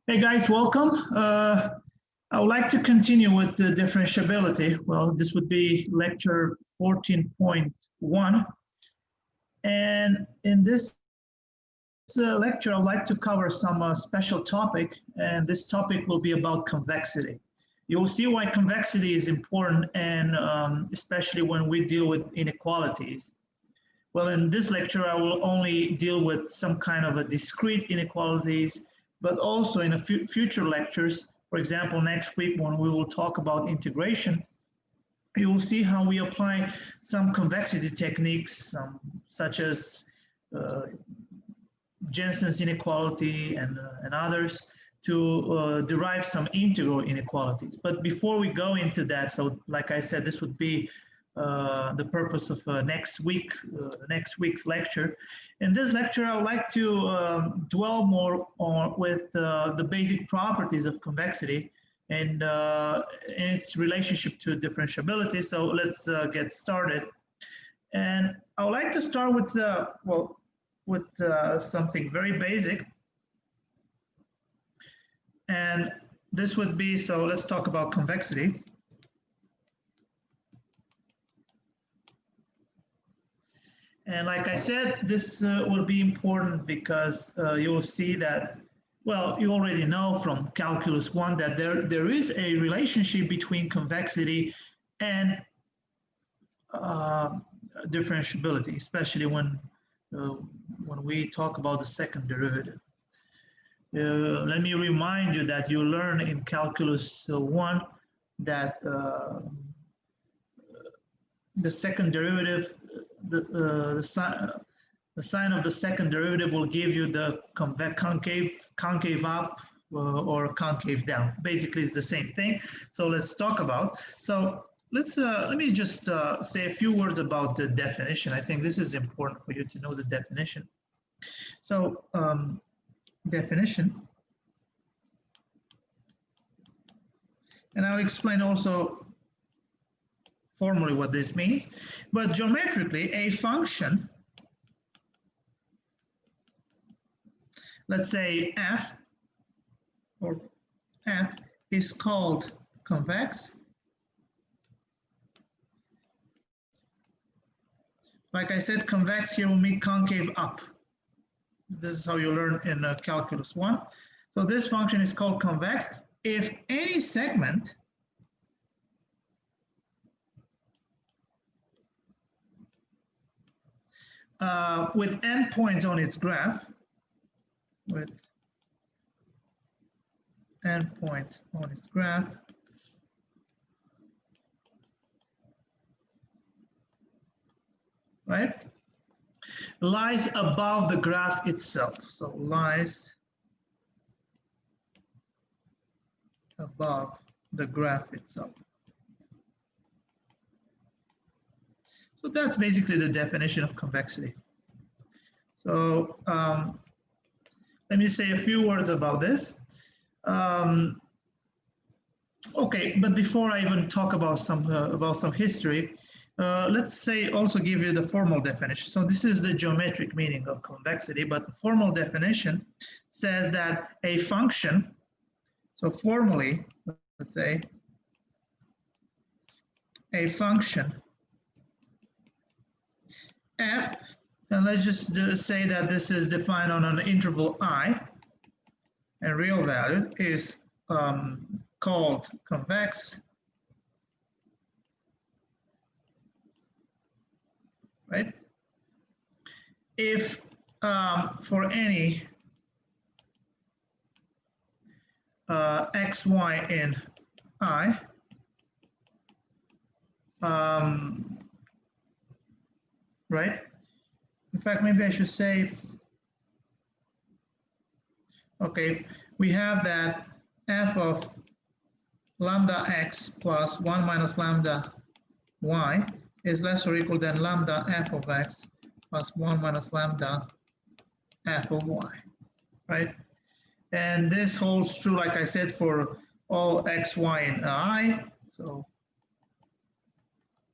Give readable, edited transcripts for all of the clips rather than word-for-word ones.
Hey guys, welcome. I would like to continue with the differentiability. Well, this would be lecture 14.1. And in this lecture, I'd like to cover some special topic, and this topic will be about convexity. You'll see why convexity is important, and especially when we deal with inequalities. Well, in this lecture, I will only deal with some kind of a discrete inequalities, but also in future lectures, for example, next week when we will talk about integration, you will see how we apply some convexity techniques, such as Jensen's inequality and others to derive some integral inequalities. But before we go into that, so like I said, this would be the purpose of next week's lecture. In this lecture, I would like to dwell more on with the basic properties of convexity and its relationship to differentiability. So let's get started. And I would like to start with something very basic. And this would be, so let's talk about convexity. And like I said, this will be important because you will see that, well, you already know from calculus 1 that there is a relationship between convexity and differentiability, especially when we talk about the second derivative. Let me remind you that you learn in calculus 1 that the second derivative, the sign of the second derivative will give you the concave up or concave down. Basically, it's the same thing. So let's talk about. So let me just say a few words about the definition. I think this is important for you to know the definition. So definition, and I'll explain also formally what this means, but geometrically a function, let's say f, or f is called convex. Like I said, convex here will mean concave up. This is how you learn in calculus 1. So this function is called convex if any segment with endpoints on its graph, right, lies above the graph itself. So lies above the graph itself. So that's basically the definition of convexity. So let me say a few words about this. Okay, but before I even talk about some history, let's say also give you the formal definition. So this is the geometric meaning of convexity, but the formal definition says that a function, so formally, let's say a function f, and let's just say that this is defined on an interval I, and real value is called convex, right? If for any xy in I, right? In fact, maybe I should say, okay, we have that f of lambda x plus 1 minus lambda y is less or equal than lambda f of x plus 1 minus lambda f of y, right? And this holds true, like I said, for all x, y, and I. So,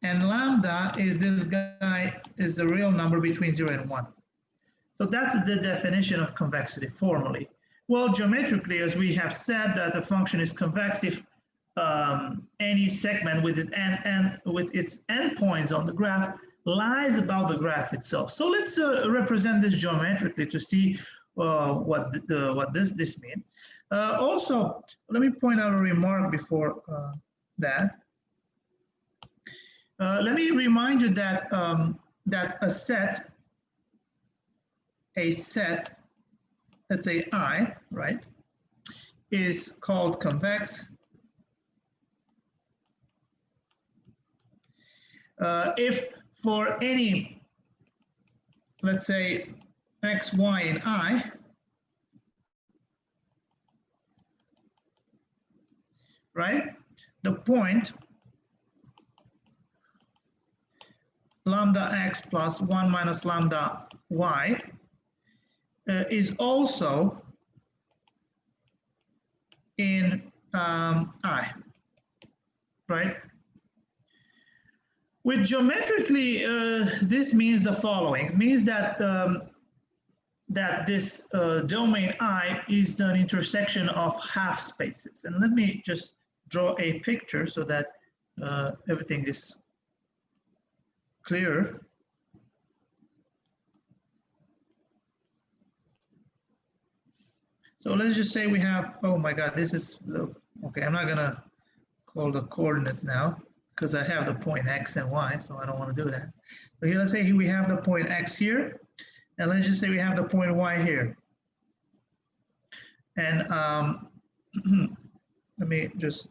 and lambda is this guy is a real number between 0 and 1. So that's the definition of convexity formally. Well, geometrically, as we have said, that the function is convex if any segment with its endpoints on the graph lies above the graph itself. So let's represent this geometrically to see what this means. Also, let me point out a remark before that. Let me remind you that that a set, let's say I, right, is called convex if for any, let's say, x, y, and I, right, the point lambda x plus 1 minus lambda y is also in I, right? With geometrically, this means the following. It means that that this domain I is an intersection of half spaces. And let me just draw a picture so that everything is clear. So let's just say we have, oh my God, this is, okay, I'm not gonna call the coordinates now because I have the point X and Y, so I don't want to do that. But here, let's say we have the point X here, and let's just say we have the point Y here. And let me just,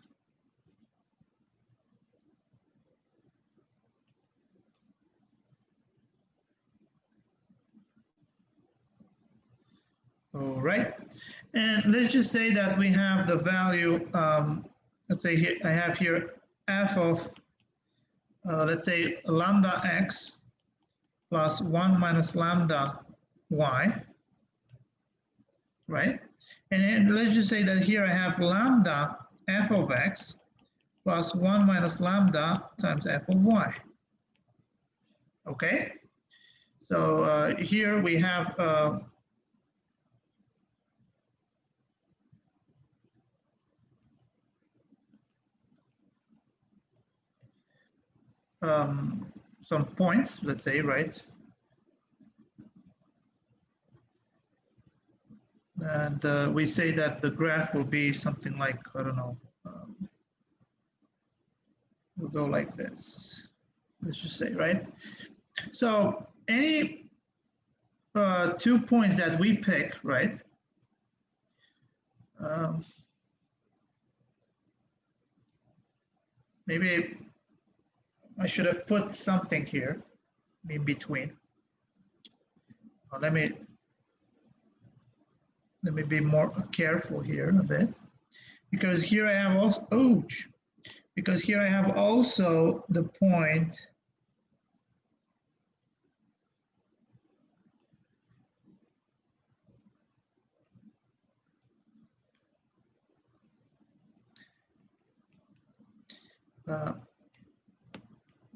all right. And let's just say that we have the value, let's say here, I have here f of, let's say lambda x plus 1 minus lambda y, right? And then let's just say that here I have lambda f of x plus 1 minus lambda times f of y. Okay? So here we have some points, let's say, right? And we say that the graph will be something like, I don't know, we'll go like this. Let's just say, right? So any 2 points that we pick, right? Maybe I should have put something here in between. Let me be more careful here a bit, because here I have also, because here I have also the point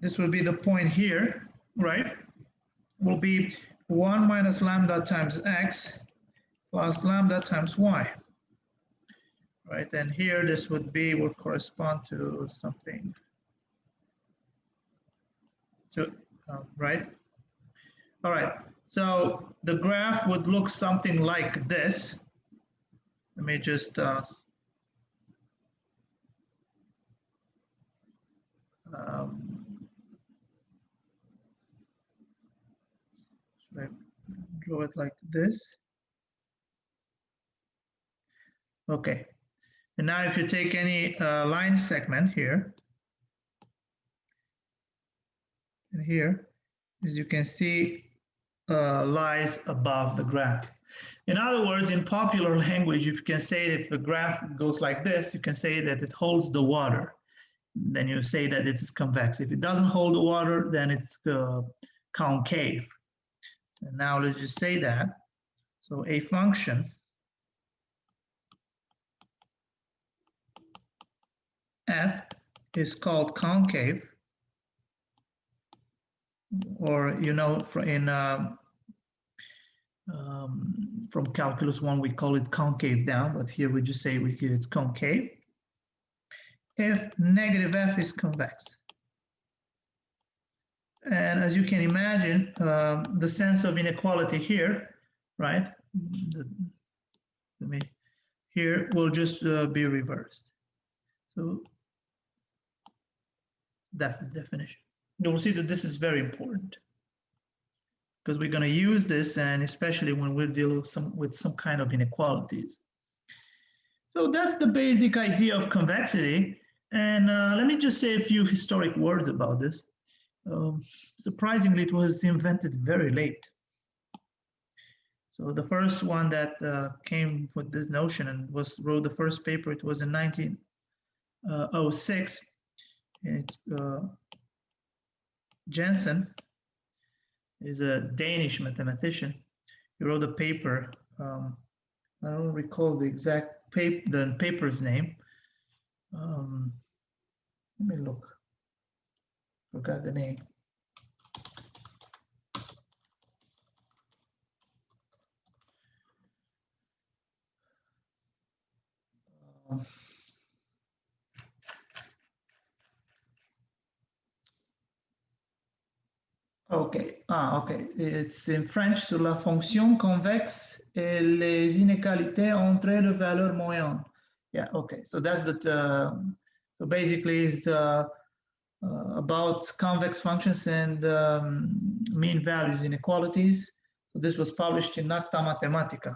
this will be the point here, right? Will be 1 minus lambda times x plus lambda times y, right? And here this would correspond to something, right? All right, so the graph would look something like this. Let me just should I draw it like this? Okay, and now if you take any line segment here, and here, as you can see, lies above the graph. In other words, in popular language, you can say that if the graph goes like this, you can say that it holds the water. Then you say that it is convex. If it doesn't hold the water, then it's concave. And now let's just say that. So a function f is called concave, or in From calculus 1, we call it concave down, but here we just say it's concave. If negative f is convex. And as you can imagine, the sense of inequality here, right, here will just be reversed. So that's the definition. You'll see that this is very important because we're going to use this, and especially when we're dealing with some kind of inequalities. So that's the basic idea of convexity. And let me just say a few historic words about this. Surprisingly, it was invented very late. So the first one that came with this notion and wrote the first paper, it was in 1906. It's Jensen is a Danish mathematician. He wrote a paper. I don't recall the exact paper's name. Let me look. Forgot the name. Okay, okay. It's in French, sur la fonction convexe et les inégalités entre les valeurs moyennes. Yeah, okay. So that's the. So basically, it's about convex functions and mean values inequalities. So this was published in Acta Mathematica.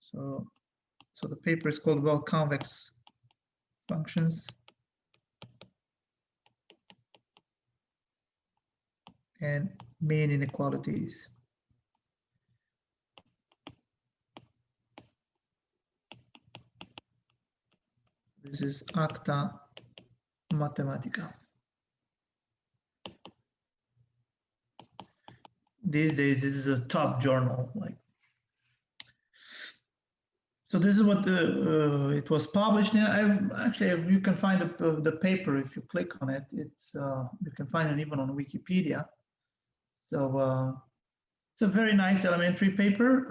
So the paper is called about convex functions and mean inequalities. This is Acta Mathematica. These days, this is a top journal. So this is what it was published. Actually, you can find the paper if you click on it. It's you can find it even on Wikipedia. So it's a very nice elementary paper,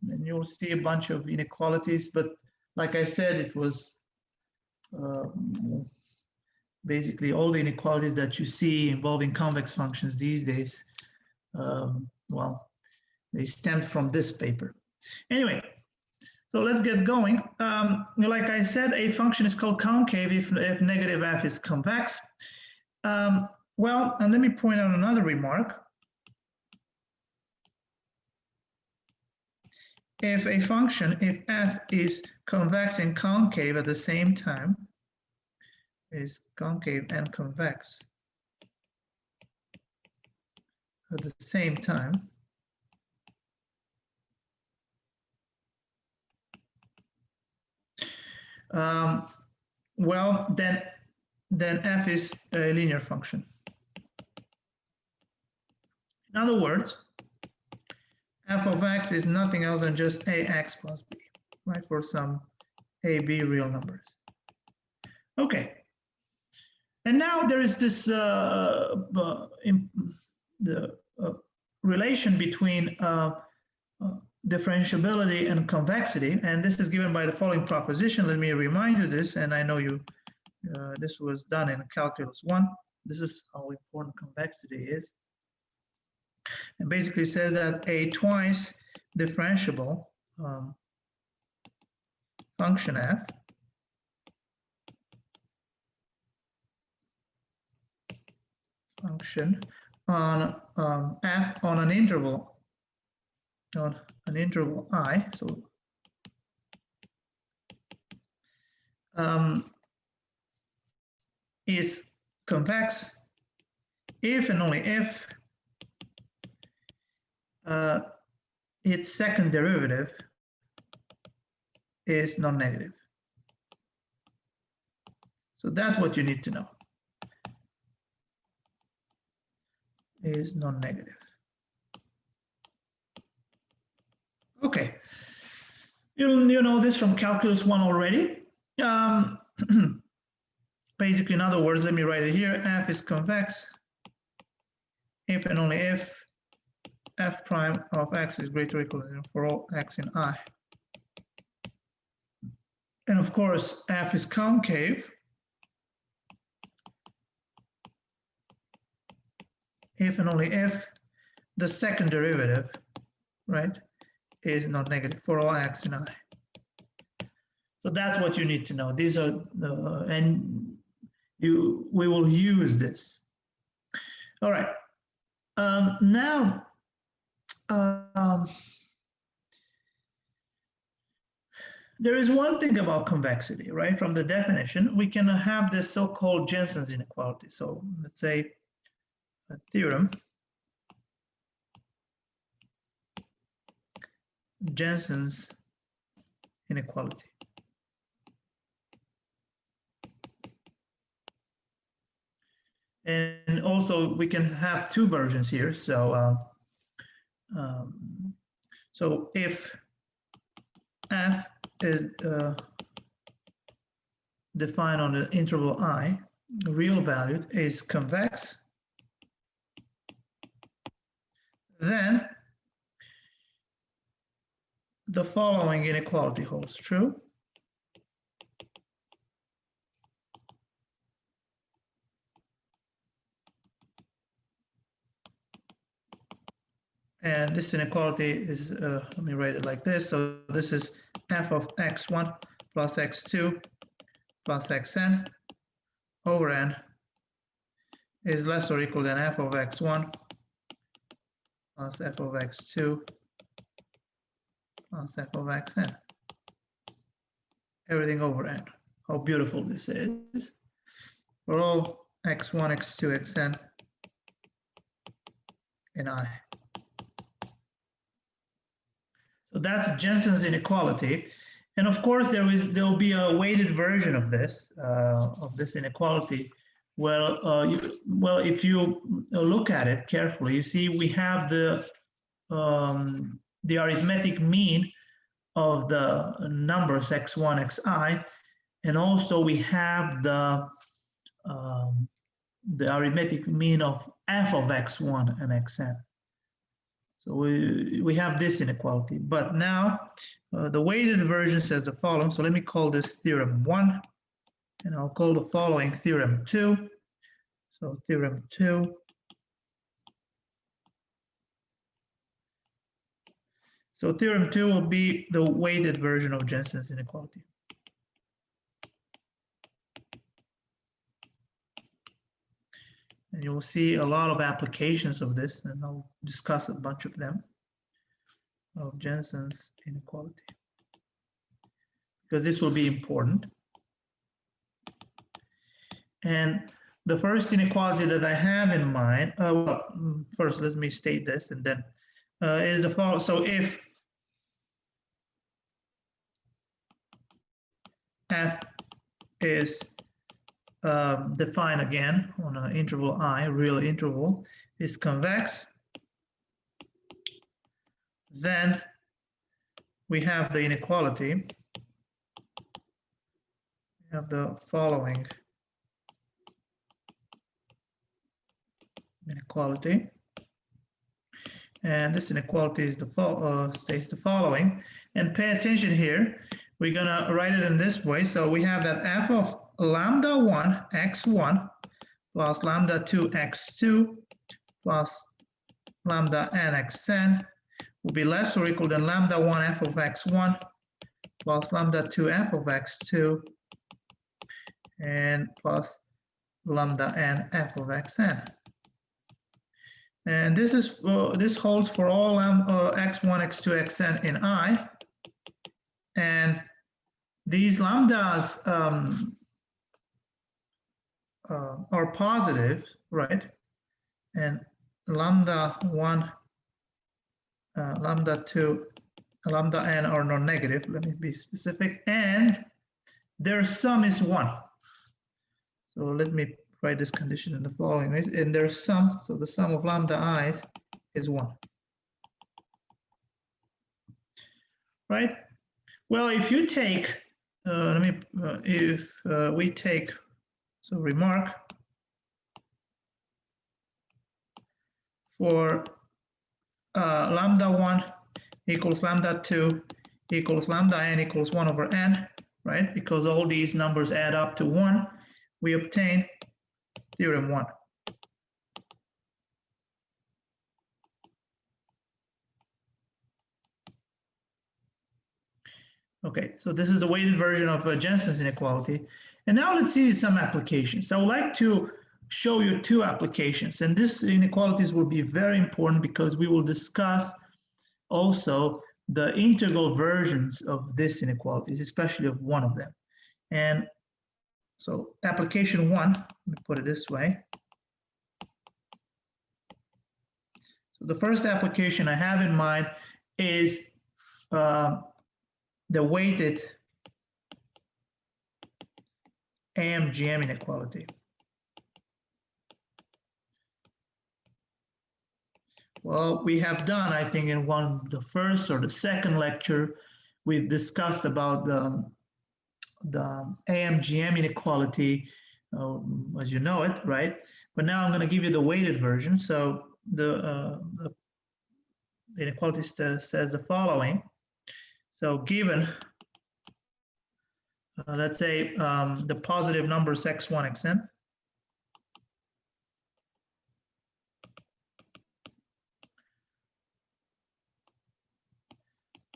and you'll see a bunch of inequalities. But like I said, it was basically all the inequalities that you see involving convex functions these days. Well, they stemmed from this paper. Anyway, so let's get going. Like I said, a function is called concave if negative f is convex. Well, and let me point out another remark. If a function, if f is convex and concave at the same time, is concave and convex at the same time, well, then f is a linear function. In other words, f of x is nothing else than just ax plus b, right, for some a, b real numbers. Okay. And now there is this relation between differentiability and convexity, and this is given by the following proposition. Let me remind you this, and I know you. This was done in calculus 1. This is how important convexity is. And basically says that a twice differentiable function f on f on an interval I, so is convex if and only if its second derivative is non-negative. So that's what you need to know. Is non-negative. Okay, you know this from calculus 1 already. Basically, in other words, let me write it here. F is convex if and only if f prime of x is greater or equal to 0 for all x in I. And of course, f is concave if and only if the second derivative, right, is not negative for all x in I. So that's what you need to know. These are the, and we will use this. All right. Now, there is one thing about convexity, right? From the definition, we can have this so-called Jensen's inequality. So let's say a theorem, Jensen's inequality. And also we can have two versions here. So, so if f is defined on the interval I, real valued is convex, then the following inequality holds true. And this inequality is, let me write it like this. So this is f of x1 plus x2 plus xn over n is less or equal than f of x1 plus f of x2 plus f of xn. Everything over n. How beautiful this is. For all x1, x2, xn in I. So that's Jensen's inequality, and of course there will be a weighted version of this inequality. Well, if you look at it carefully, you see we have the arithmetic mean of the numbers x1, xi, and also we have the arithmetic mean of f of x1 and xn. So we have this inequality, but now the weighted version says the following. So let me call this theorem 1, and I'll call the following theorem 2. So theorem 2. So theorem 2 will be the weighted version of Jensen's inequality. And you will see a lot of applications of this, and I'll discuss a bunch of them, of Jensen's inequality, because this will be important. And the first inequality that I have in mind, well, first let me state this, and then is the following. So if f is defined again on an interval I, real interval, is convex, then we have the inequality. We have the following inequality, and this inequality is states the following. And pay attention here. We're gonna write it in this way. So we have that f of lambda 1 x1 plus lambda 2 x2 plus lambda n xn will be less or equal than lambda 1 f of x1 plus lambda 2 f of x2 and plus lambda n f of xn. And this is this holds for all x1, x2, xn in I. And these lambdas are positive, right? And lambda 1, lambda 2, lambda n are non-negative. Let me be specific. And their sum is 1. So let me write this condition in the following ways. And their sum, so the sum of lambda i's is 1. Right? Well, if you take, if we take, so remark, for lambda 1 equals lambda 2 equals lambda n equals 1 over n, right? Because all these numbers add up to 1, we obtain theorem 1. Okay, so this is the weighted version of Jensen's inequality. And now let's see some applications. I would like to show you two applications, and these inequalities will be very important because we will discuss also the integral versions of these inequalities, especially of one of them. And so application 1, let me put it this way. So the first application I have in mind is the weighted Amg inequality. Well, we have done, I think, in the first or the second lecture, we've discussed about the Amgm inequality, as you know it, right? But now I'm going to give you the weighted version. So the inequality says the following. So given, let's say the positive numbers x1, xn,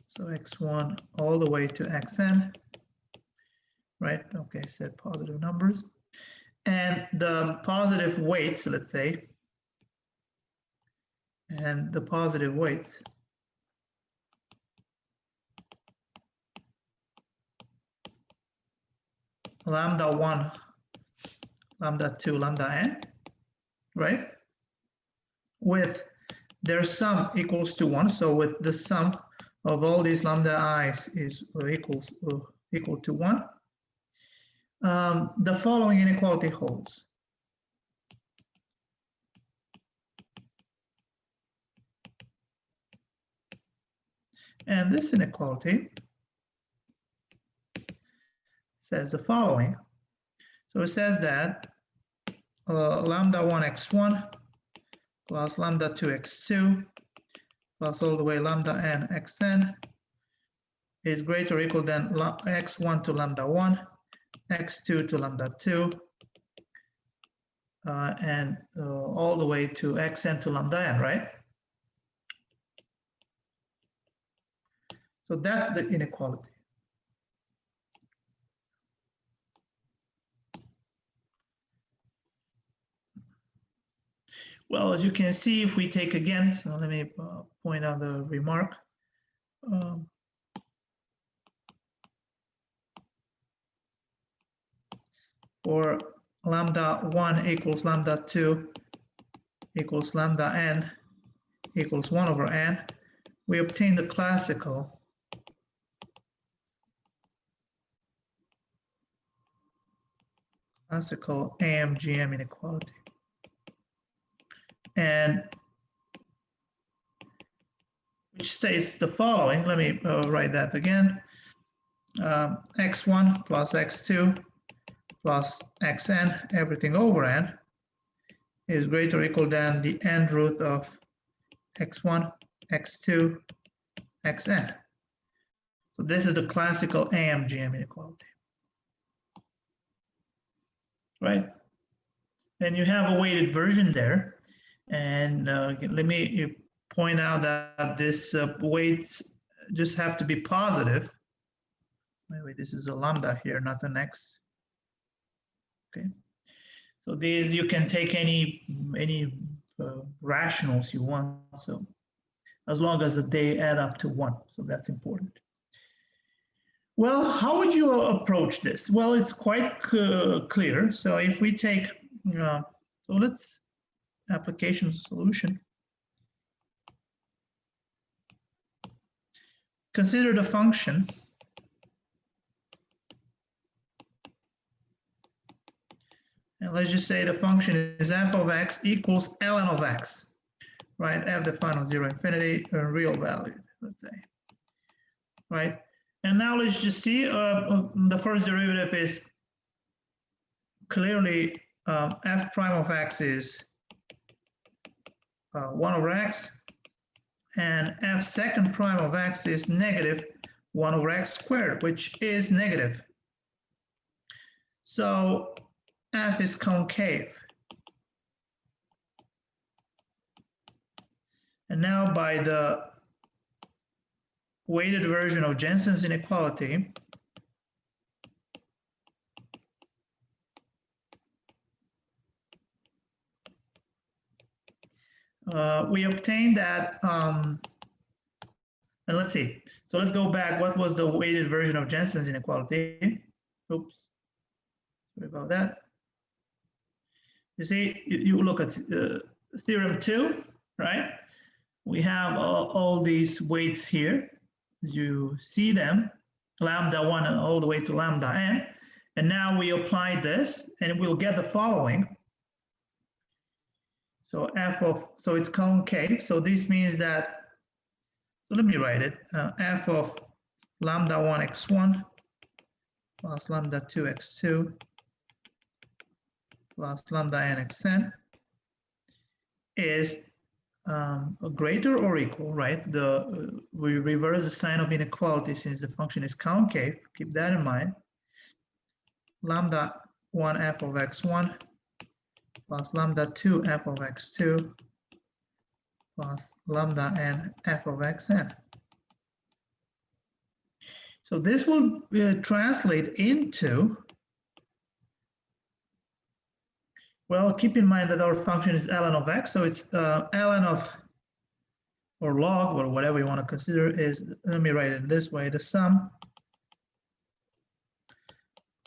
so x1 all the way to xn, right? Okay, said positive numbers. And the positive weights, let's say, and the positive weights lambda 1, lambda 2, lambda n, right? With their sum equals to 1. So with the sum of all these lambda i's is equal to 1. The following inequality holds. And this inequality says the following. So it says that lambda 1 x1 plus lambda 2 x2 plus all the way lambda n xn is greater or equal than x1 to lambda 1, x2 to lambda 2, and all the way to xn to lambda n, right? So that's the inequality. Well, as you can see, if we take again, so let me point out the remark. For lambda 1 equals lambda 2 equals lambda n equals 1 over n, we obtain the classical Amgm inequality. And which states the following. Let me write that again. X1 plus x2 plus xn, everything over n, is greater or equal than the n root of x1, x2, xn. So this is the classical Amgm inequality, right? And you have a weighted version there. And let me point out that this weights just have to be positive. Wait, this is a lambda here, not an x. Okay. So these, you can take any rationals you want. So as long as they add up to 1. So that's important. Well, how would you approach this? Well, it's quite clear. So if we take, so let's application solution. Consider the function and let's just say the function is f of x equals ln of x, right? F defined on 0 infinity, a real value, let's say, right? And now let's just see the first derivative is clearly f prime of x is 1 over x, and f second prime of x is negative 1 over x squared, which is negative. So f is concave. And now by the weighted version of Jensen's inequality, we obtained that, and let's see. So let's go back. What was the weighted version of Jensen's inequality? Oops, sorry about that. You see, you look at theorem 2, right? We have all these weights here. You see them, lambda 1 and all the way to lambda n. And now we apply this, and we'll get the following. So so it's concave. So this means that, so let me write it. F of lambda 1 x1 plus lambda 2 x2 plus lambda n xn is greater or equal, right? We reverse the sign of inequality since the function is concave. Keep that in mind. Lambda 1 f of x1 plus lambda 2 f of x2 plus lambda n f of xn. So this will translate into, well, keep in mind that our function is ln of x, so it's ln of, or log, or whatever you want to consider, is, let me write it this way, the sum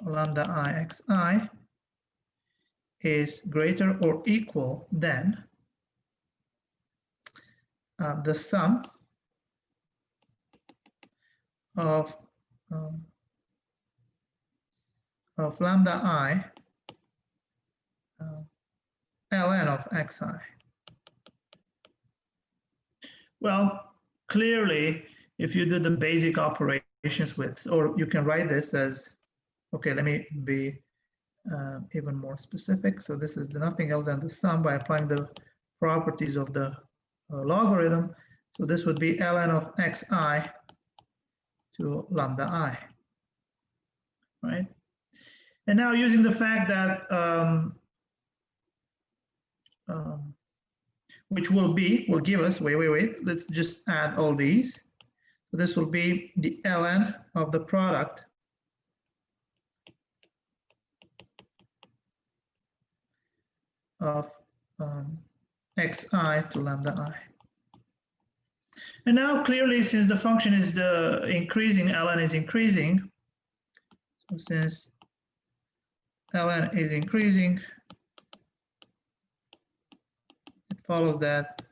lambda I xi is greater or equal than the sum of lambda I ln of xi. Well, clearly, if you do the basic operations with, or you can write this as, okay, let me be even more specific. So this is nothing else than the sum by applying the properties of the logarithm. So this would be ln of xi to lambda I, right? And now using the fact that, which will give us, wait, let's just add all these. So this will be the ln of the product of xi to lambda I. And now clearly, since the function is increasing, ln is increasing. So since ln is increasing, it follows that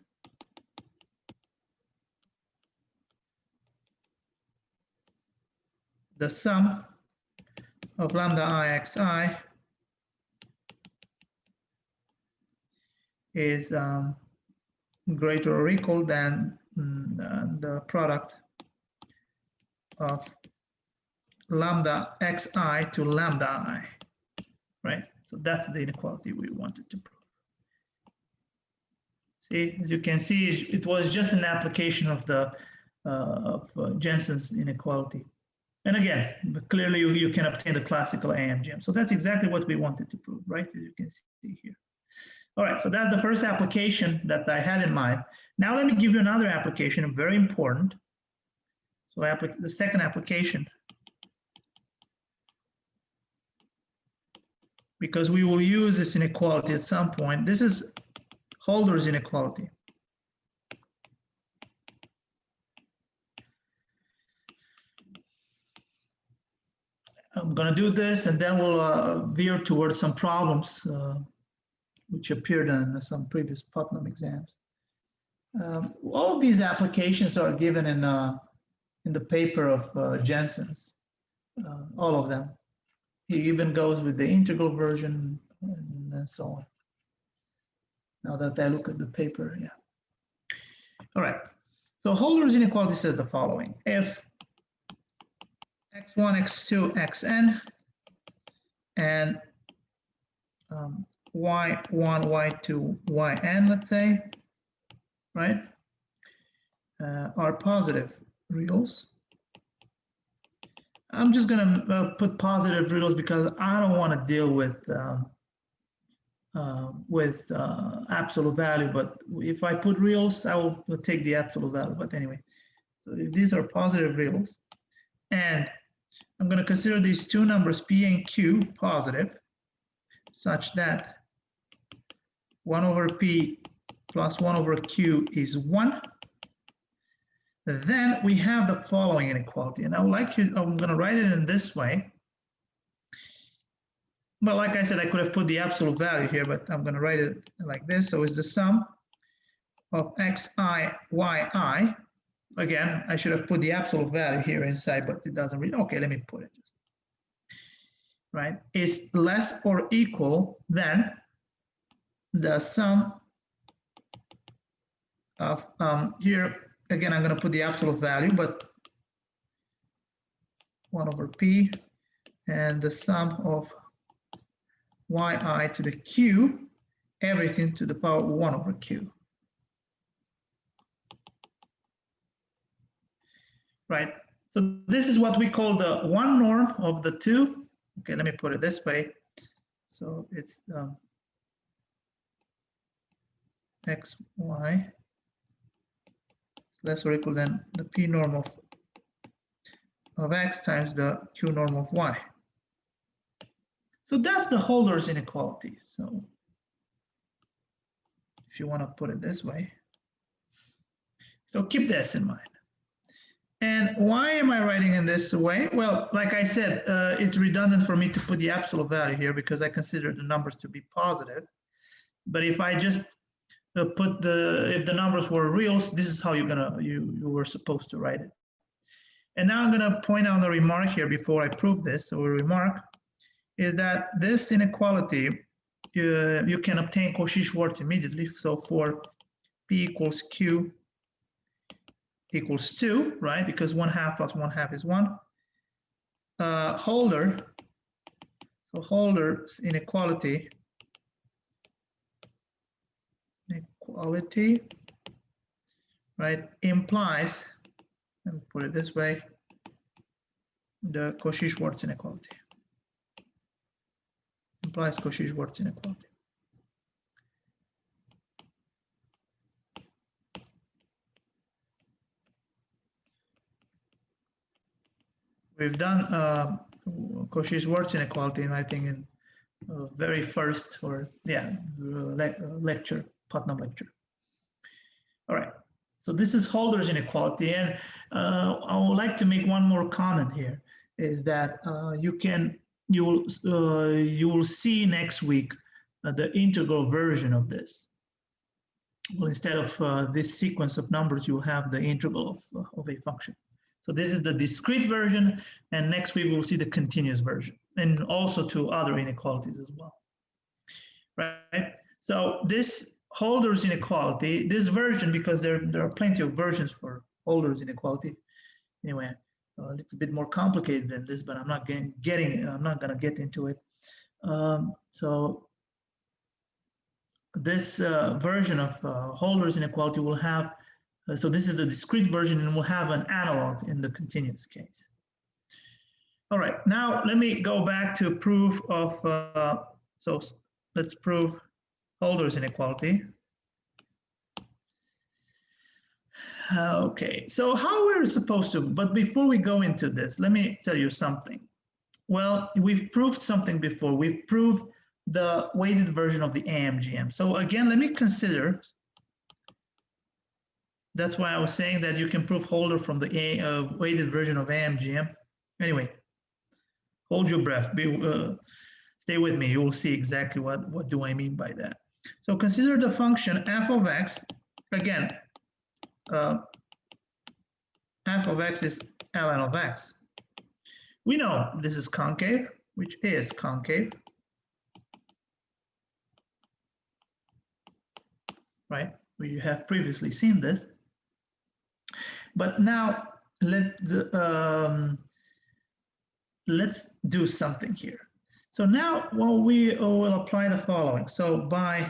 the sum of lambda I xi is greater or equal than the product of lambda xi to lambda I, right? So that's the inequality we wanted to prove. See, as you can see, it was just an application of the Jensen's inequality. And again, clearly you can obtain the classical AMGM. So that's exactly what we wanted to prove, right? As you can see here. All right, so that's the first application that I had in mind. Now let me give you another application, very important. So the second application, because we will use this inequality at some point. This is Holder's inequality. I'm going to do this, and then we'll veer towards some problems which appeared in some previous Putnam exams. All of these applications are given in the paper of Jensen's, all of them. He even goes with the integral version and so on. Now that I look at the paper, yeah. All right, so Holder's inequality says the following. If x1, x2, xn, and y1, y2, yn, let's say, right? are positive reals. I'm just gonna put positive reals because I don't want to deal with absolute value, but if I put reals, I will take the absolute value. But anyway, so these are positive reals, and I'm going to consider these two numbers P and Q positive, such that 1 over P plus 1 over Q is 1. Then we have the following inequality, and I'm going to write it in this way. But like I said, I could have put the absolute value here, but I'm going to write it like this. So it's the sum of xi, yi. Again, I should have put the absolute value here inside, but it doesn't really. Okay, let me put it. Right, is less or equal than the sum of, here, again, I'm going to put the absolute value, but 1 over P, and the sum of yi to the q, everything to the power 1 over q. Right, so this is what we call the one norm of the two. Okay, let me put it this way. So it's x, y less or equal than the p norm of x times the q norm of y. So that's the Holder's inequality. So if you want to put it this way. So keep this in mind. And why am I writing in this way? Well, like I said, it's redundant for me to put the absolute value here because I consider the numbers to be positive. But if I just if the numbers were reals, this is how you were supposed to write it. And now I'm gonna point out a remark here before I prove this. So a remark is that this inequality, you can obtain Cauchy-Schwarz immediately. So for P equals Q equals 2, right? Because 1/2 plus 1/2 is 1. Holder's inequality, right, implies, let me put it this way, the Cauchy-Schwarz inequality. Implies Cauchy-Schwarz inequality. We've done Cauchy-Schwarz inequality, I think, in very first lecture, Putnam lecture. All right, so this is Holder's inequality, and I would like to make one more comment here, is that you will see next week the integral version of this. Well, instead of this sequence of numbers, you will have the integral of a function. So this is the discrete version, and next week we'll see the continuous version, and also to other inequalities as well, right? So this Holder's inequality, this version, because there are plenty of versions for Holder's inequality. Anyway, a little bit more complicated than this, but I'm not going to get into it. So this version of Holder's inequality will have. So this is the discrete version, and we'll have an analog in the continuous case. All right, now let me go back to proof of, so let's prove Holder's inequality. Okay, so how we're supposed to, but before we go into this, let me tell you something. Well, we've proved something before. We've proved the weighted version of the AMGM. So again, let me consider. That's why I was saying that you can prove Holder from the weighted version of AMGM. Anyway, hold your breath. Stay with me. You will see exactly what do I mean by that. So consider the function f of x. Again, f of x is ln of x. We know this is concave, which is concave, right? We have previously seen this. But now let's do something here. So now, well, we will apply the following. So by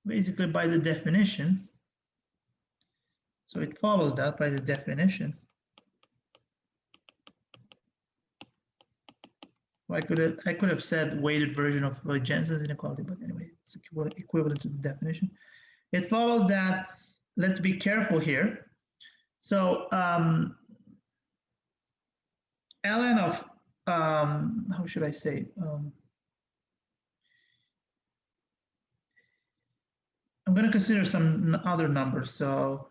basically by the definition. So it follows that by the definition. Well, I could have said weighted version of Jensen's inequality, but anyway, it's equivalent to the definition. It follows that, let's be careful here. So ln of, how should I say? I'm going to consider some other numbers. So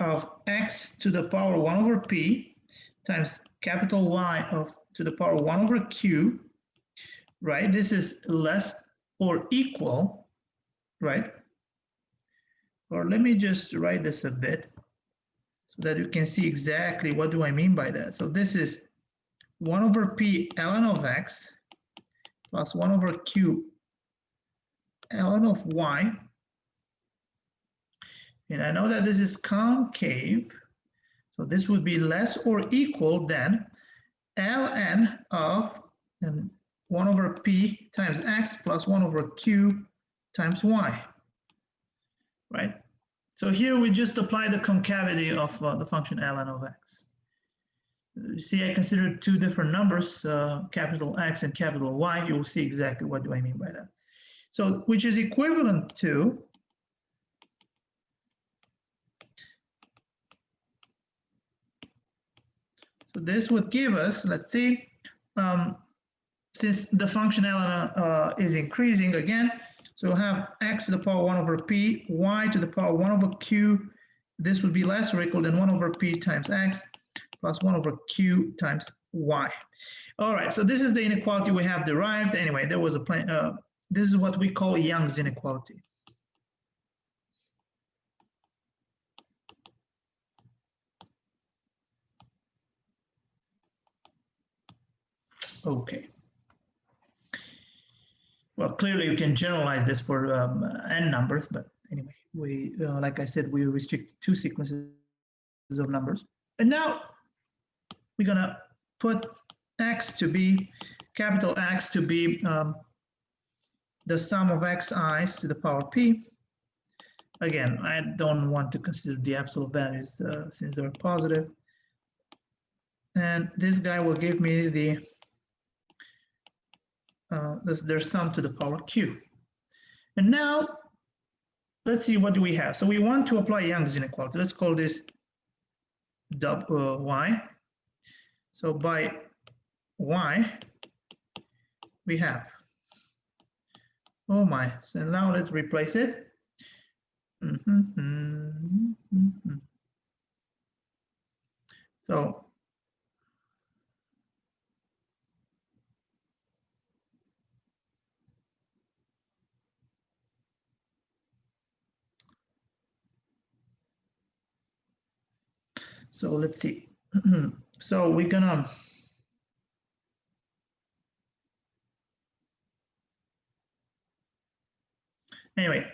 of x to the power 1 over p times capital Y to the power 1 over q, right? This is less or equal, right? Or let me just write this a bit so that you can see exactly what do I mean by that. So this is 1 over p ln of x plus 1 over q ln of y. And I know that this is concave, so this would be less or equal than ln of 1 over p times x plus 1 over q times y, right? So here we just apply the concavity of the function ln of x. You see, I considered two different numbers, capital X and capital Y. You will see exactly what do I mean by that. So, which is equivalent to so this would give us, let's see, since the function ln is increasing again, so we'll have x to the power 1 over p, y to the power 1 over q. This would be less or equal than 1 over p times x plus 1 over q times y. All right, so this is the inequality we have derived. Anyway, there was a plan. This is what we call Young's inequality. Okay. Well, clearly you can generalize this for n numbers, but anyway, we, like I said, we restrict two sequences of numbers. And now we're gonna put x to be, capital X to be the sum of xi's to the power p. Again, I don't want to consider the absolute values since they're positive. And this guy will give me the their sum to the power q. And now, let's see what do we have. So we want to apply Young's inequality. Let's call this y. So by y, we have, oh my, so now let's replace it. So let's see. So we're gonna anyway.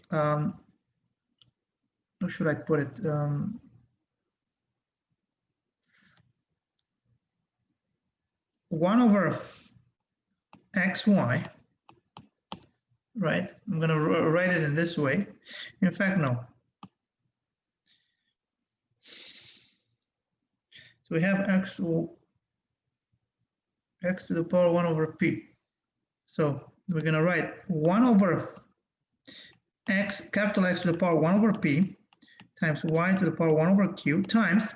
How should I put it? 1 over xy, right? I'm going to write it in this way. In fact, no. So we have x to the power 1 over p. So we're going to write 1 over x, capital X to the power 1 over p times y to the power 1 over q times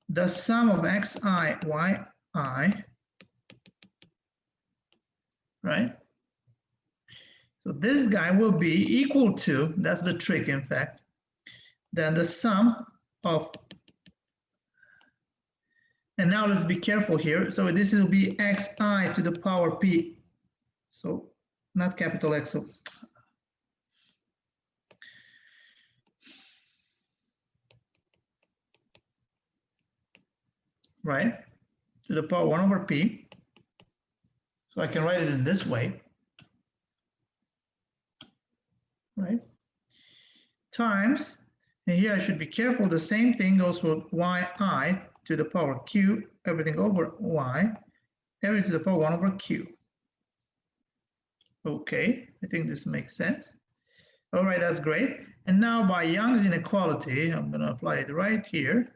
the sum of xi, yi, right? So this guy will be equal to, that's the trick in fact, then the sum of, and now let's be careful here. So this will be xi to the power p. So not capital X, so right, to the power 1 over p. So I can write it in this way, right? Times, and here I should be careful, the same thing goes with yi to the power q, everything over y, every to the power 1 over q. Okay, I think this makes sense. All right, that's great. And now by Young's inequality, I'm going to apply it right here.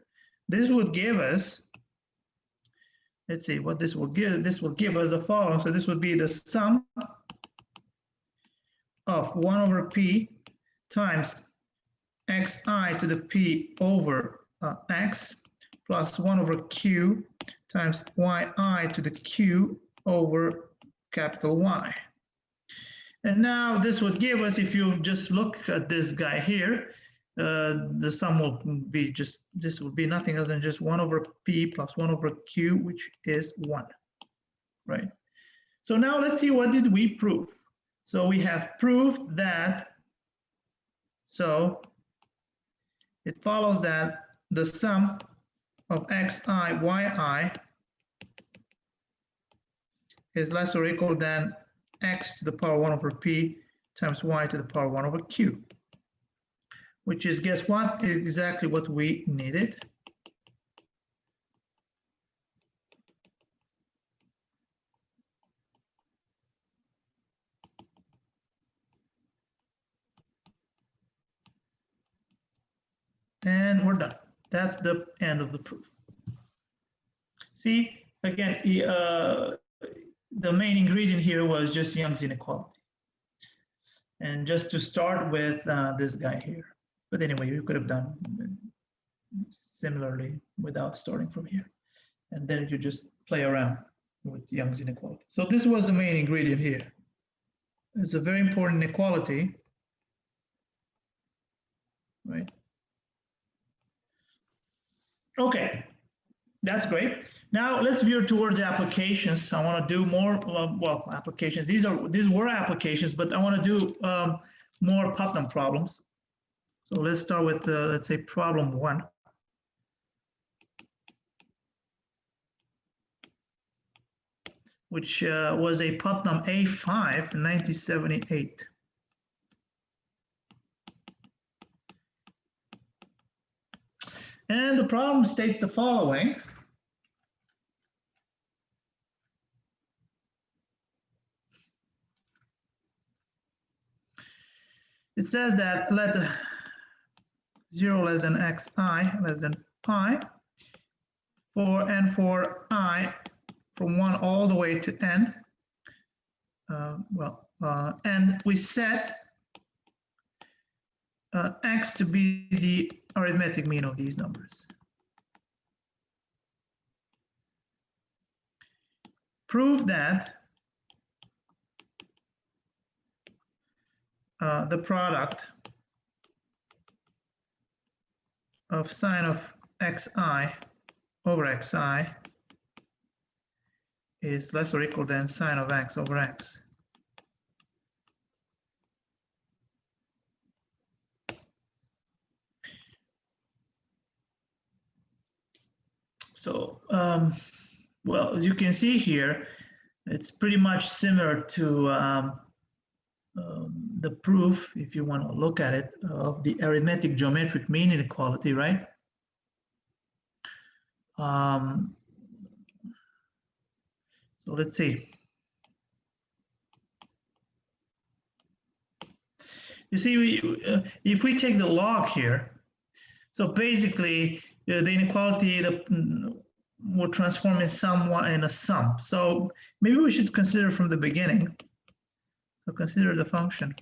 This would give us, let's see what this will give. This will give us the following. So this would be the sum of 1 over p times xi to the p over x plus 1 over q times yi to the q over capital Y. And now this would give us, if you just look at this guy here, the sum will be just, this will be nothing else than just 1 over p plus 1 over q, which is 1, right? So now let's see, what did we prove? So we have proved that, so it follows that the sum of xi, yi is less or equal than x to the power 1 over p times y to the power 1 over q, which is, guess what, exactly what we needed. And we're done. That's the end of the proof. See, again, the main ingredient here was just Young's inequality. And just to start with this guy here. But anyway, you could have done similarly without starting from here. And then you just play around with Young's inequality. So this was the main ingredient here. It's a very important inequality, right? Okay, that's great. Now let's veer towards applications. I want to do more, well, applications. These were applications, but I want to do more Putnam problems. So let's start with, let's say, problem 1. Which was a Putnam A5 in 1978. And the problem states the following. It says that let 0 less than xi less than pi for I from 1 all the way to n. And we set x to be the arithmetic mean of these numbers. Prove that the product of sine of xi over xi is less or equal than sine of x over x. So, well, as you can see here, it's pretty much similar to the proof, if you want to look at it, of the arithmetic geometric mean inequality, right? So let's see. You see, if we take the log here, so basically the inequality will transform in a sum. So maybe we should consider from the beginning. So consider the function.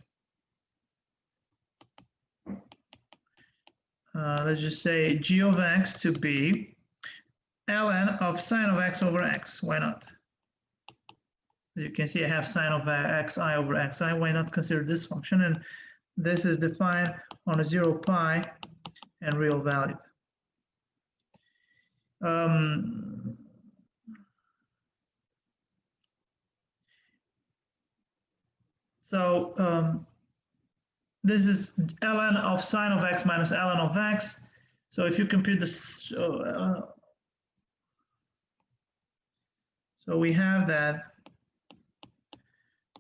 Let's just say g of x to be ln of sine of x over x. Why not? As you can see, I have sine of xi over xi. Why not consider this function? And this is defined on a 0 pi and real value. This is ln of sine of x minus ln of x. So if you compute this, so we have that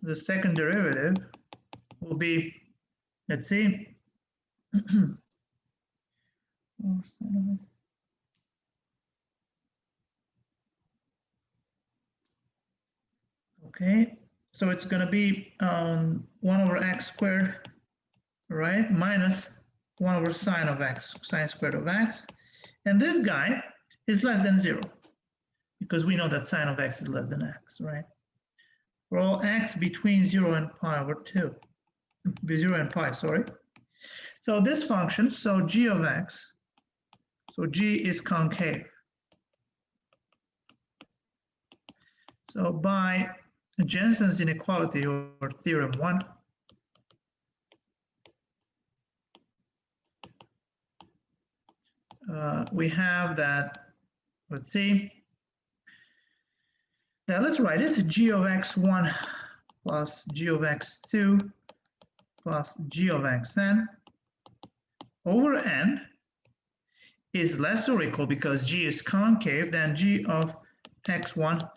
the second derivative will be, let's see, Okay, so it's going to be 1 over x squared, right, minus 1 over sine of x, sine squared of x. And this guy is less than 0, because we know that sine of x is less than x, right? For all x between 0 and pi over 2, 0 and pi, sorry. So this function, so g of x, so g is concave. So by Jensen's inequality, or theorem 1, we have that, let's see, now let's write it, g of x1 plus g of x2 plus g of xn over n is less or equal, because g is concave, than g of x1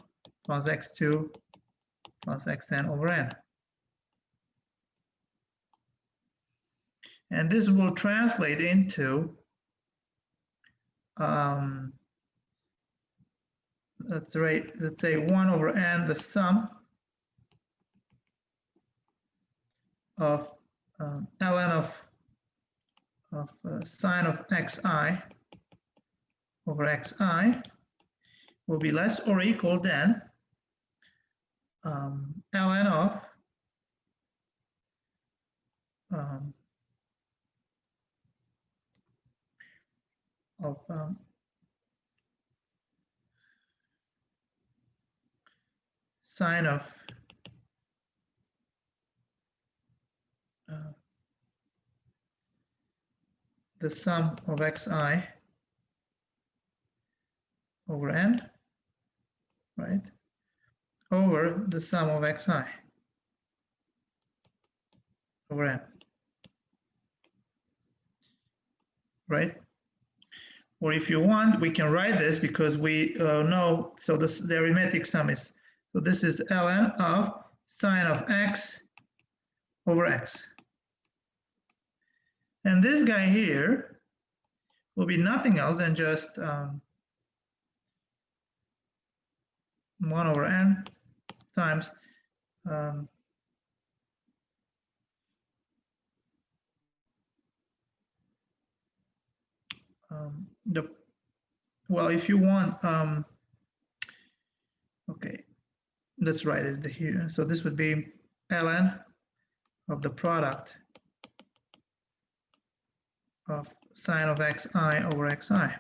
plus x2 plus xn over n. And this will translate into, let's say 1 over n, the sum of ln of sine of xi over xi will be less or equal than ln of sine of the sum of xi over n, right, over the sum of xi over n, right? Or if you want, we can write this, because we know, so this, the arithmetic sum is, so this is ln of sine of x over x. And this guy here will be nothing else than just 1 over n times well, if you want, okay, let's write it here. So this would be ln of the product of sine of xi over xi.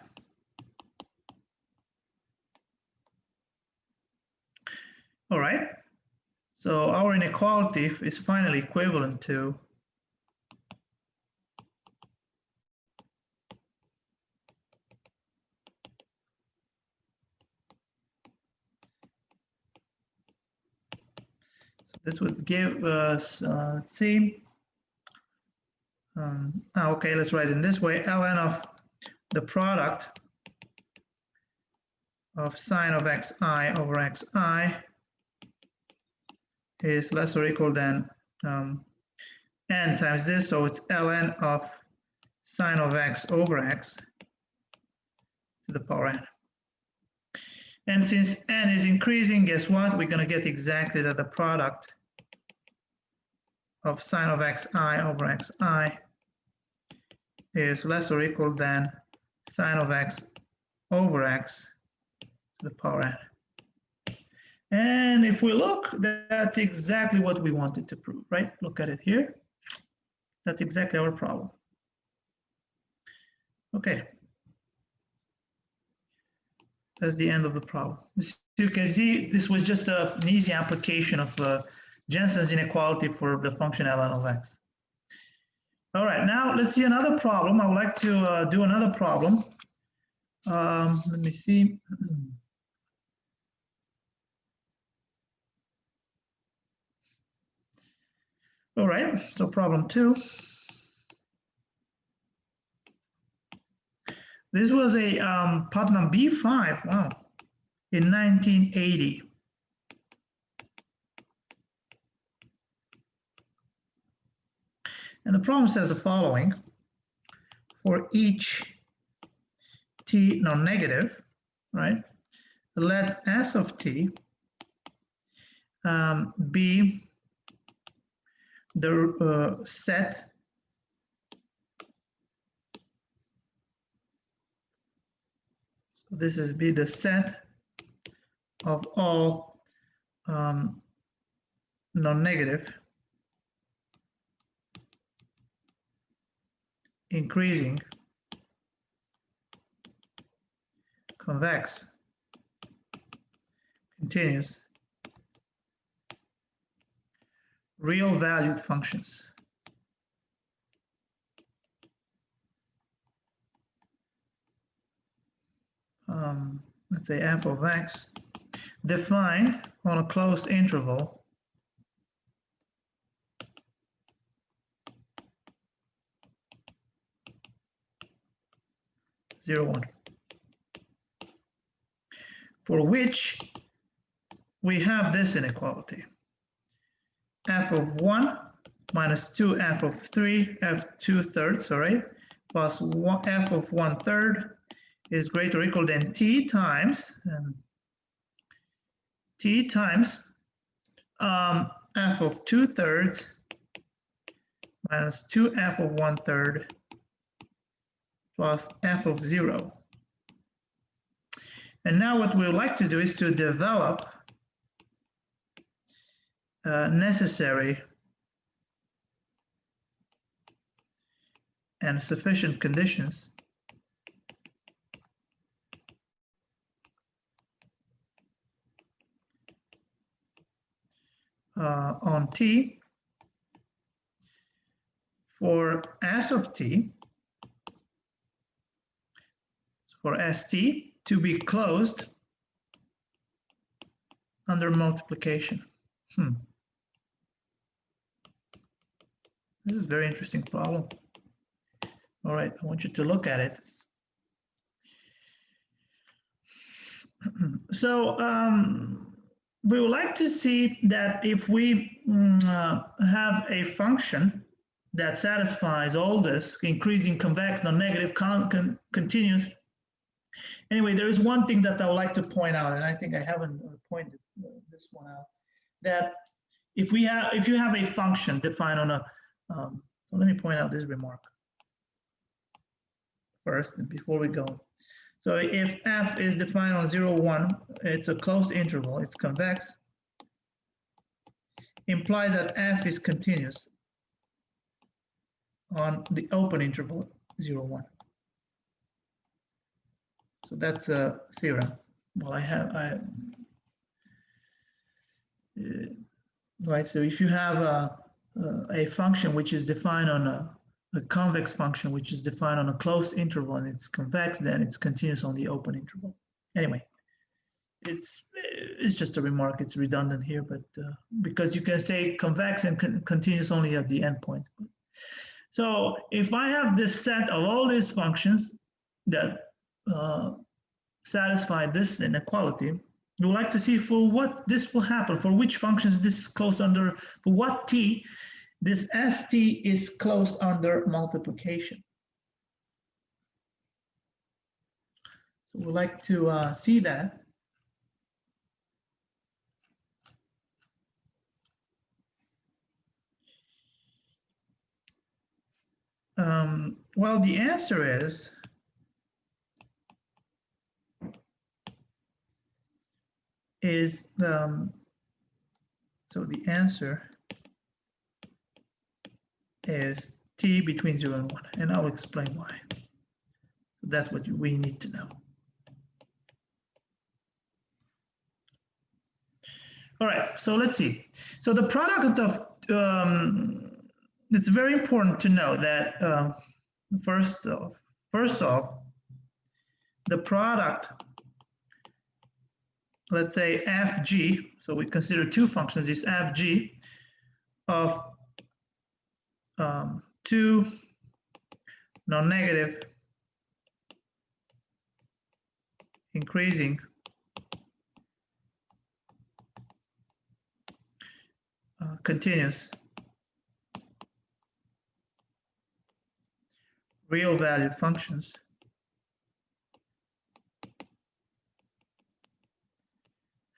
All right, so our inequality is finally equivalent to this would give us, let's see, okay, let's write it in this way, ln of the product of sine of xi over xi is less or equal than n times this, so it's ln of sine of x over x to the power n. And since n is increasing, guess what? We're going to get exactly that the product of sine of xi over xi is less or equal than sine of x over x to the power n. And if we look, that's exactly what we wanted to prove, right? Look at it here. That's exactly our problem. Okay. That's the end of the problem. As you can see, this was just an easy application of Jensen's inequality for the function ln of x. All right, now let's see another problem. I would like to do another problem. Let me see. All right, so problem 2. This was a Putnam B5, wow, in 1980. And the problem says the following: for each t non-negative, right, let S of t be the set this is be the set of all non-negative increasing convex continuous real valued functions. Let's say f of x defined on a closed interval (0, 1), for which we have this inequality: f of 1 minus 2 f of 3 f 2/3, sorry, plus 1 f of 1/3 is greater or equal than t times f of 2/3 minus 2 f of 1/3 plus f of 0. And now what we would like to do is to develop necessary and sufficient conditions on t for s of t, for st to be closed under multiplication. This is a very interesting problem. All right, I want you to look at it. So we would like to see that if we have a function that satisfies all this, increasing convex, non-negative, continuous. Anyway, there is one thing that I would like to point out, and I think I haven't pointed this one out, that if you have a function defined on a, so let me point out this remark first, and before we go. So if f is defined on 0, 1, it's a closed interval, it's convex, implies that f is continuous on the open interval 0, 1. So that's a theorem. Well, right, so if you have a function which is defined on a convex function which is defined on a closed interval and it's convex, then it's continuous on the open interval. Anyway, it's just a remark. It's redundant here, but because you can say convex and continuous only at the endpoint. So if I have this set of all these functions that satisfy this inequality, we would like to see for what this will happen, for which functions this is closed under, for what t this st is closed under multiplication. So we'd like to see that. Well, the answer is so the answer is t between 0 and 1, and I'll explain why. So that's what we need to know. All right, so let's see. So the product of, it's very important to know that first off, the product, let's say fg, so we consider two functions, is fg of two non-negative increasing continuous real valued functions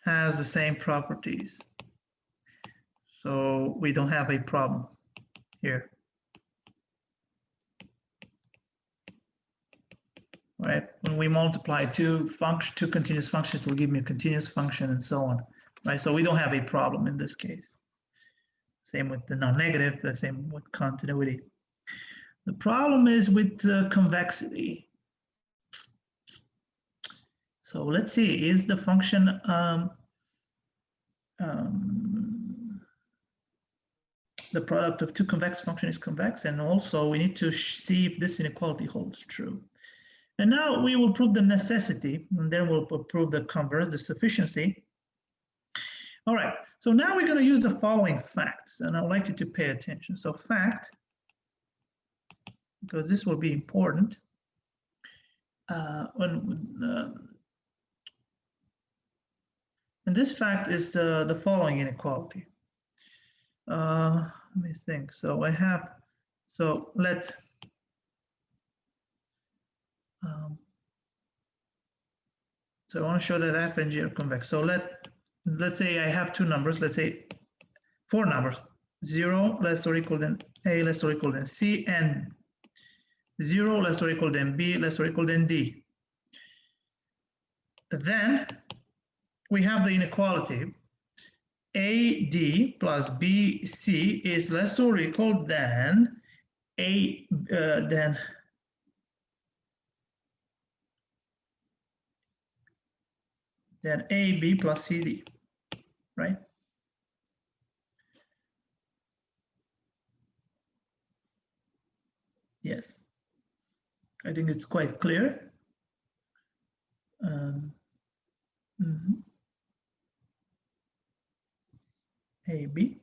has the same properties. So we don't have a problem here. Right? When we multiply two continuous functions, it will give me a continuous function and so on. Right? So we don't have a problem in this case. Same with the non-negative, the same with continuity. The problem is with the convexity. So let's see, is the function the product of two convex functions is convex, and also we need to see if this inequality holds true. And now we will prove the necessity, and then we'll prove the converse, the sufficiency. All right, so now we're going to use the following facts, and I'd like you to pay attention. So fact, because this will be important. And this fact is the following inequality. Let me think. So I have, so let so I want to show that f and g are convex. So let's say I have two numbers. Let's say four numbers: 0 less or equal than a less or equal than c, and 0 less or equal than b less or equal than d. Then we have the inequality AD plus BC is less or equal than AB plus CD, right? Yes, I think it's quite clear. AB.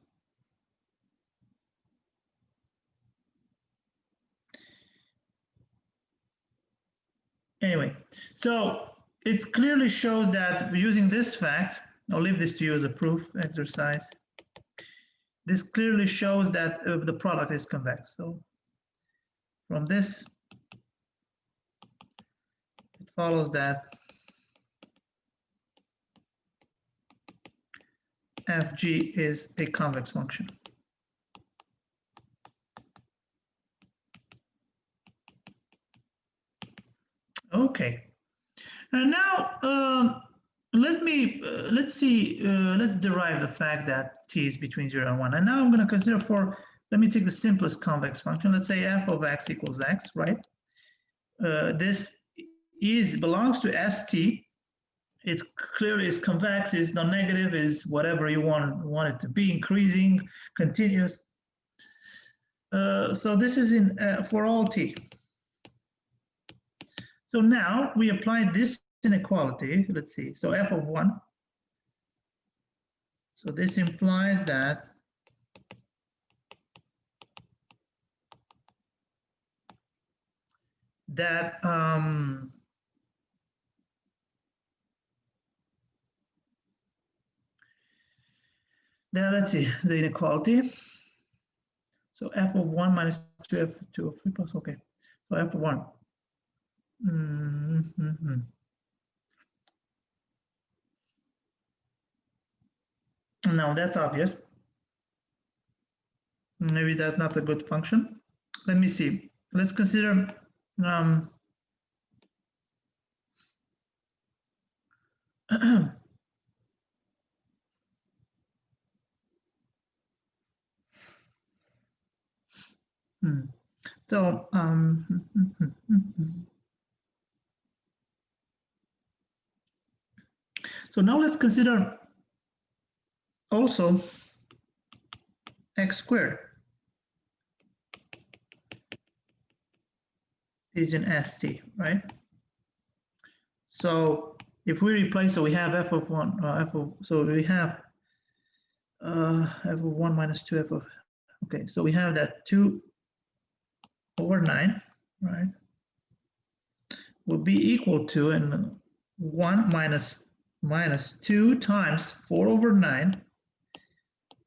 Anyway, so it clearly shows that using this fact, I'll leave this to you as a proof exercise. This clearly shows that the product is convex. So from this, it follows that fg is a convex function. Okay, and now let's derive the fact that t is between 0 and 1. And now I'm going to consider let me take the simplest convex function. Let's say f of x equals x, right? This belongs to st. It's clearly is convex, is non-negative, is whatever you want it to be, increasing, continuous. So this is in for all t. So now we apply this inequality. Let's see. So f of 1. So this implies that let's see the inequality. So f of 1 minus 2f2 of 3 plus, okay. So f of 1. Now that's obvious. Maybe that's not a good function. Let me see. Let's consider so so now let's consider also x squared is in ST, right? So if we replace, so we have f of 1, so we have f of 1 minus 2f of, okay, so we have that 2 over 9, right, will be equal to, and 1 minus 2 times 4 over 9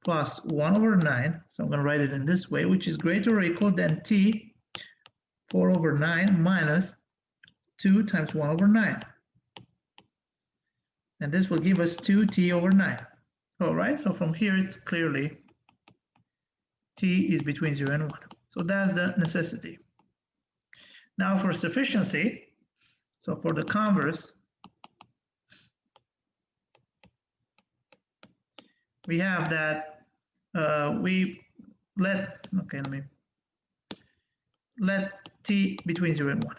plus 1 over 9, so I'm going to write it in this way, which is greater or equal than t 4 over 9 minus 2 times 1 over 9. And this will give us 2t over 9. All right, so from here it's clearly t is between 0 and 1. So that's the necessity. Now for sufficiency, so for the converse, we have that we let t between 0 and 1.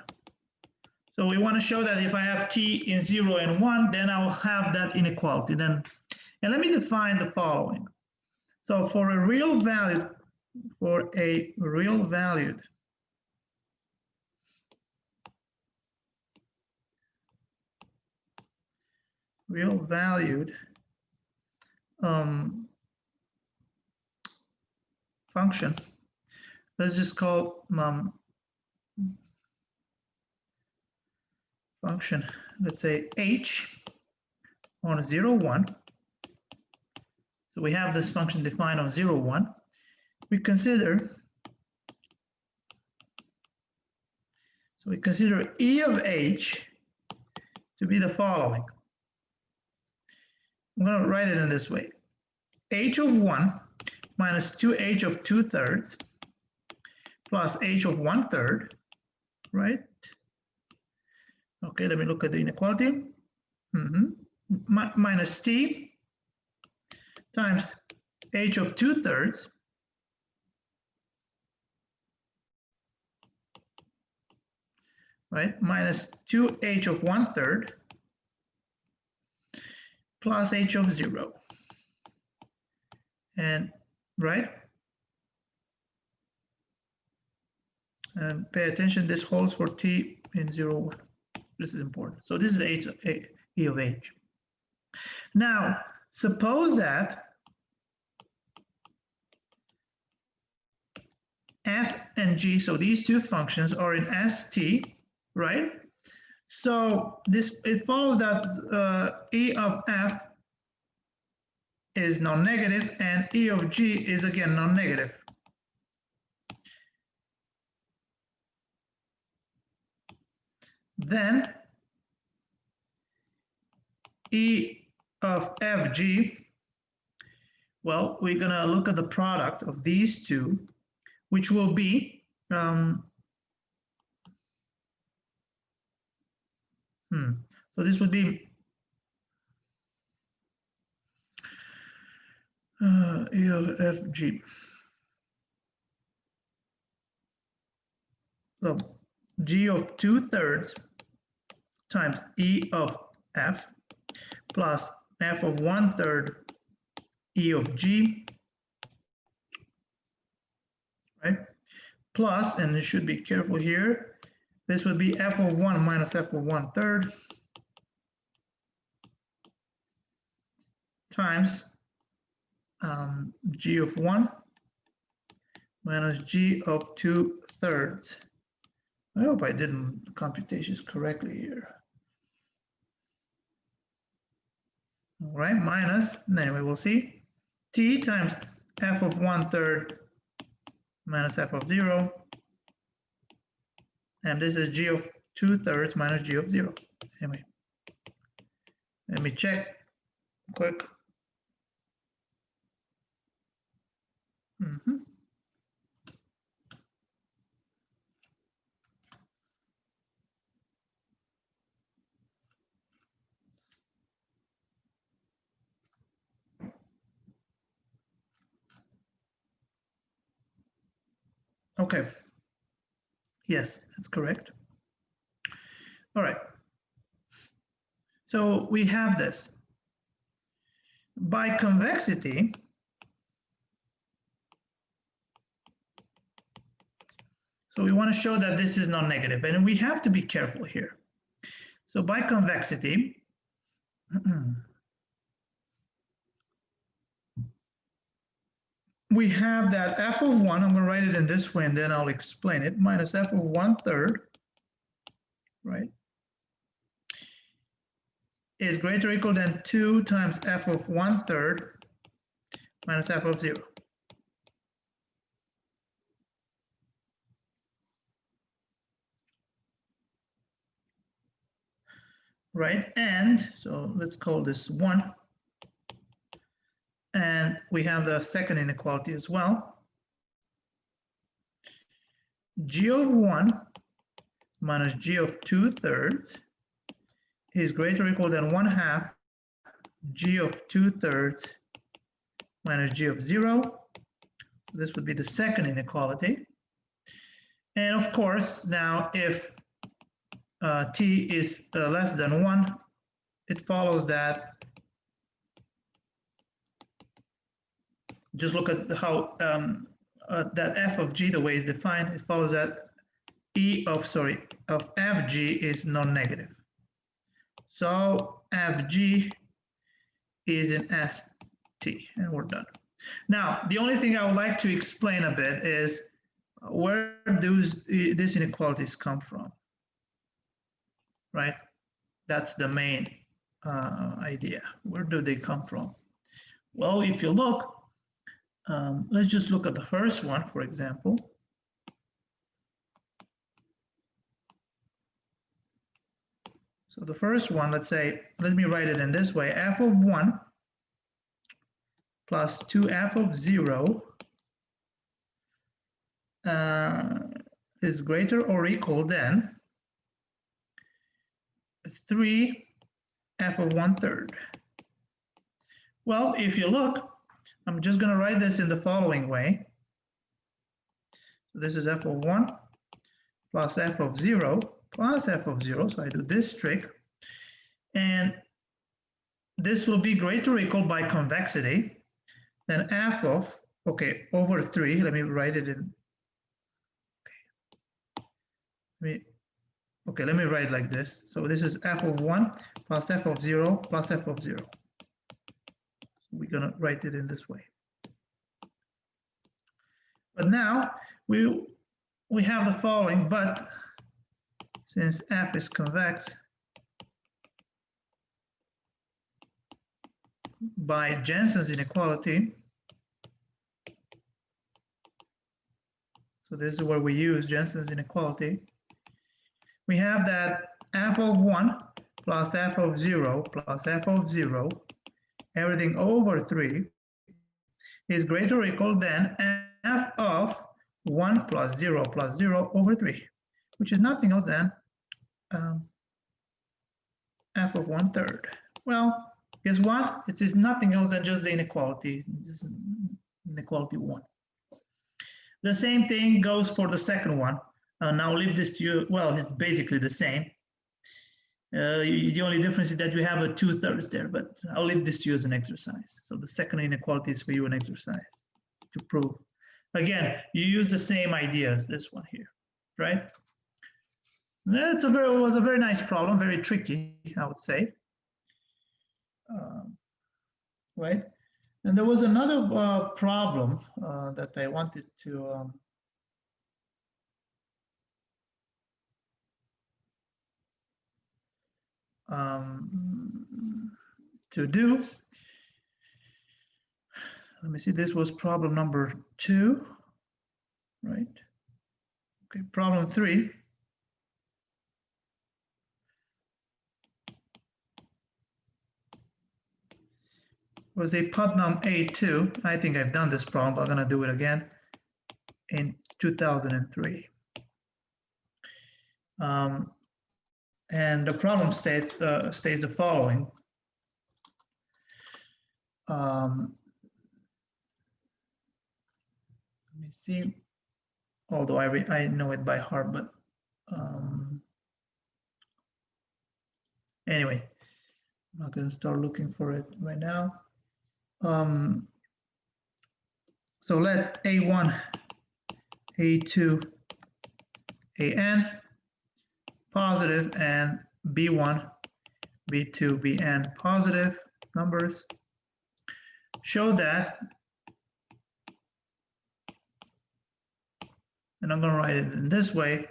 So we want to show that if I have t in 0 and 1, then I'll have that inequality. And let me define the following. So for a real valued function, let's just call function, let's say h on 0, 1. So we have this function defined on 0, 1. We consider e of h to be the following. I'm going to write it in this way. h of 1 minus 2h of 2/3 plus h of 1/3, right? Okay, let me look at the inequality. Minus t times h of 2/3 right, minus 2h of 1/3 plus h of 0. And right, and pay attention, this holds for t in 0, 1. This is important. So this is e of h. Now suppose that f and g, so these two functions are in st, right? So it follows that e of f is non-negative and e of g is again non-negative. Then e of fg, well, we're gonna look at the product of these two, which will be so this would be e of fg. So g of 2/3 times e of f plus f of 1/3 e of g, right? Plus, and you should be careful here, this would be f of 1 minus f of 1/3 times g of 1 minus g of 2/3. I hope I did computations correctly here. All right, minus, anyway, we'll see, t times f of 1/3 minus f of 0, and this is g of 2/3 minus g of 0. Anyway, let me check quick. Okay, yes, that's correct. All right, so we have this. By convexity, so we want to show that this is non-negative, and we have to be careful here. So by convexity, we have that f of 1, I'm going to write it in this way and then I'll explain it, minus f of 1/3, right, is greater or equal than 2 times f of 1/3 minus f of 0. Right, and so let's call this 1. And we have the second inequality as well. g of 1 minus g of 2/3 is greater or equal than 1/2 g of 2/3 minus g of 0. This would be the second inequality. And of course, now if t is less than 1, it follows that, just look at how that f of g, the way it's defined, it follows that of fg is non-negative. So fg is in st, and we're done. Now, the only thing I would like to explain a bit is where these inequalities come from, right? That's the main idea. Where do they come from? Well, if you look, let's just look at the first one, for example. So the first one, let's say, let me write it in this way: f of 1 plus 2f of 0 is greater or equal than 3f of 1/3. Well, if you look, I'm just going to write this in the following way. So this is f of 1 plus f of 0 plus f of 0. So I do this trick. And this will be greater or equal by convexity than f of, over 3. Let me write it in. Let me write like this. So this is f of 1 plus f of 0 plus f of 0. We're going to write it in this way. But now we have the following, but since f is convex, by Jensen's inequality, so this is where we use Jensen's inequality, we have that f of 1 plus f of 0 plus f of 0, everything over 3, is greater or equal than f of 1 plus 0 plus 0 over 3, which is nothing else than f of 1/3. Well, guess what? It is nothing else than just the inequality, just inequality 1. The same thing goes for the second one. Now I'll leave this to you. Well, it's basically the same. The only difference is that you have a 2/3 there, but I'll leave this to you as an exercise. So the second inequality is for you an exercise to prove. Again, you use the same idea as this one here, right? It was a very nice problem, very tricky, I would say. Right? And there was another problem that I wanted to do. Let me see, this was problem number 2, right? Okay, problem 3. Was a Putnam A2. I think I've done this problem, but I'm going to do it again in 2003. And the problem states the following. Let me see, although I know it by heart, but anyway, I'm not going to start looking for it right now. So let A1, A2, AN positive and B1, B2, BN positive numbers show that, and I'm going to write it in this way,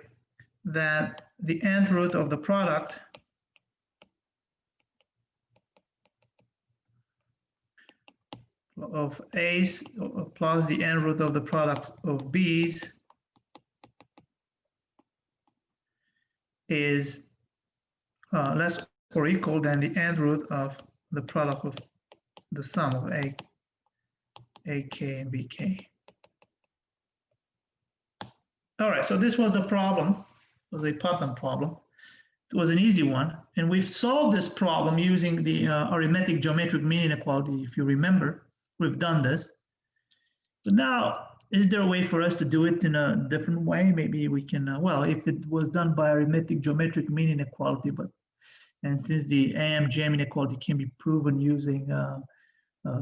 that the nth root of the product of A's plus the nth root of the product of B's is less or equal than the nth root of the product of the sum of AK and BK. All right, so this was the problem. It was a Putnam problem. It was an easy one, and we've solved this problem using the arithmetic geometric mean inequality. If you remember, we've done this. But now, is there a way for us to do it in a different way? Maybe we can, well, if it was done by arithmetic geometric mean inequality, and since the Mgm inequality can be proven using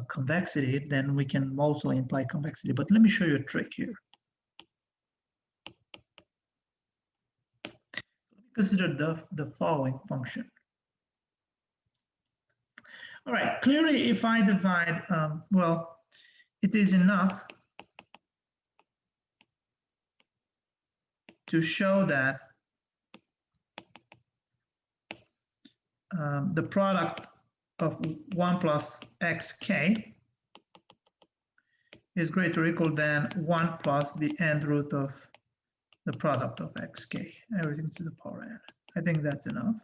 convexity, then we can also imply convexity. But let me show you a trick here. Consider the following function. All right, clearly if I divide, well, it is enough to show that the product of 1 plus xk is greater or equal than 1 plus the nth root of the product of xk, everything to the power n. I think that's enough.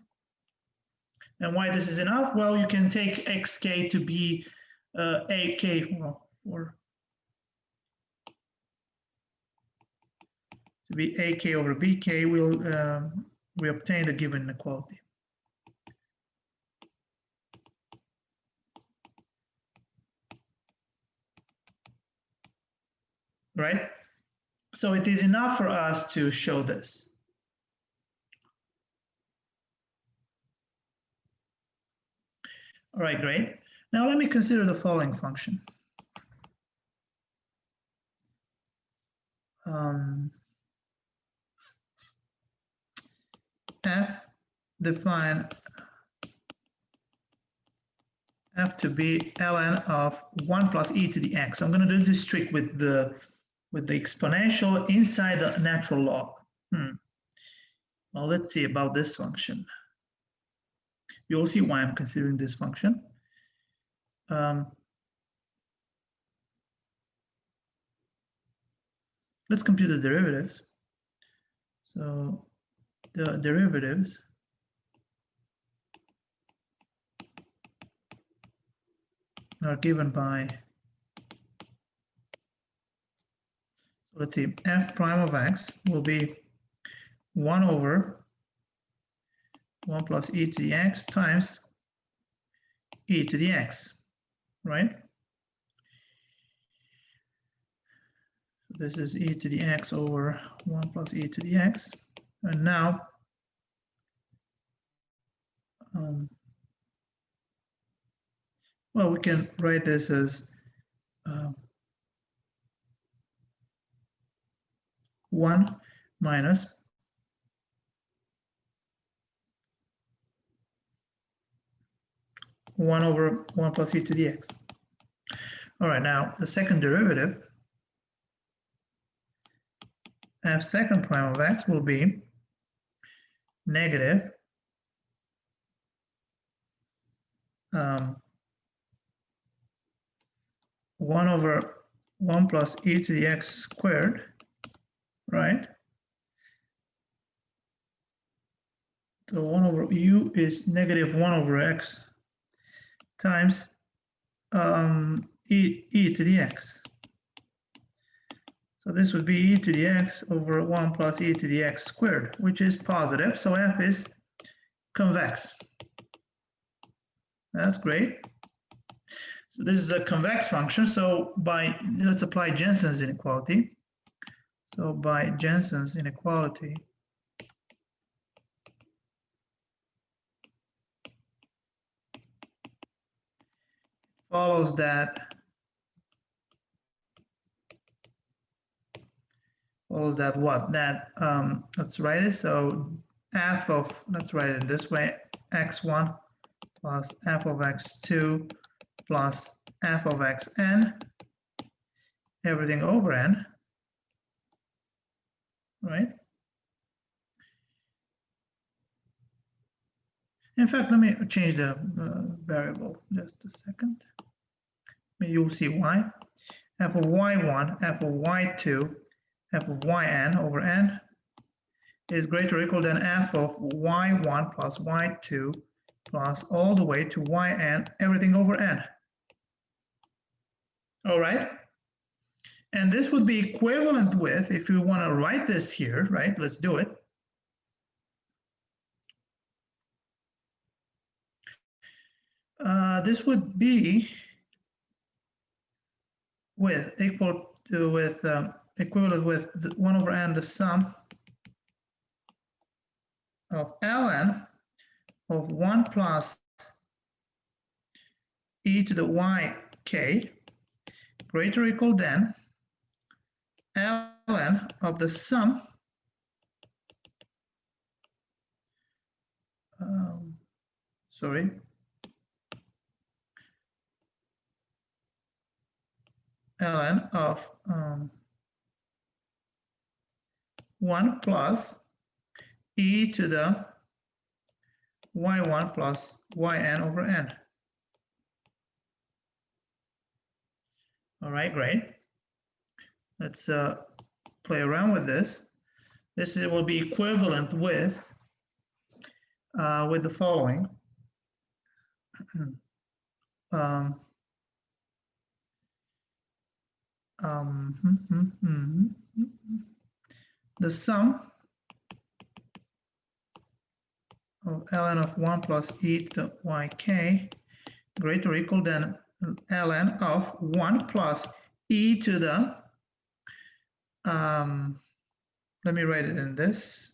And why this is enough? Well, you can take xk to be ak, well, to be ak over bk, we obtain the given inequality. Right? So it is enough for us to show this. All right, great. Now let me consider the following function. F define f to be ln of 1 plus e to the x. I'm going to do this trick with the exponential inside the natural log. Well, let's see about this function. You'll see why I'm considering this function. Let's compute the derivatives. So the derivatives are given by, so let's see, f prime of x will be 1 over 1 plus e to the x times e to the x, right? So this is e to the x over 1 plus e to the x. And now, well, we can write this as 1 minus one over 1 plus e to the x. All right, now the second derivative, f second prime of x will be negative 1 over 1 plus e to the x squared, right? So 1 over u is negative 1 over x times e to the x. So this would be e to the x over 1 plus e to the x squared, which is positive. So f is convex. That's great. So this is a convex function. So let's apply Jensen's inequality. So by Jensen's inequality, follows that what? That let's write it. So f of, let's write it this way, x1 plus f of x2 plus f of xn, everything over n, right? In fact, let me change the variable just a second. You'll see why. F of y1, f of y2, f of yn over n is greater or equal than f of y1 plus y2 plus all the way to yn, everything over n. All right. And this would be equivalent with, if you want to write this here, right? Let's do it. This would be with equal to with equivalent with 1/n the sum of ln of 1 plus e to the yk greater or equal than ln of the sum ln of 1 plus e to the y1 plus yn over n. All right, great. Let's play around with this. This will be equivalent with the following. The sum of ln of 1 plus e to the yk greater or equal than ln of 1 plus e to the, let me write it in this.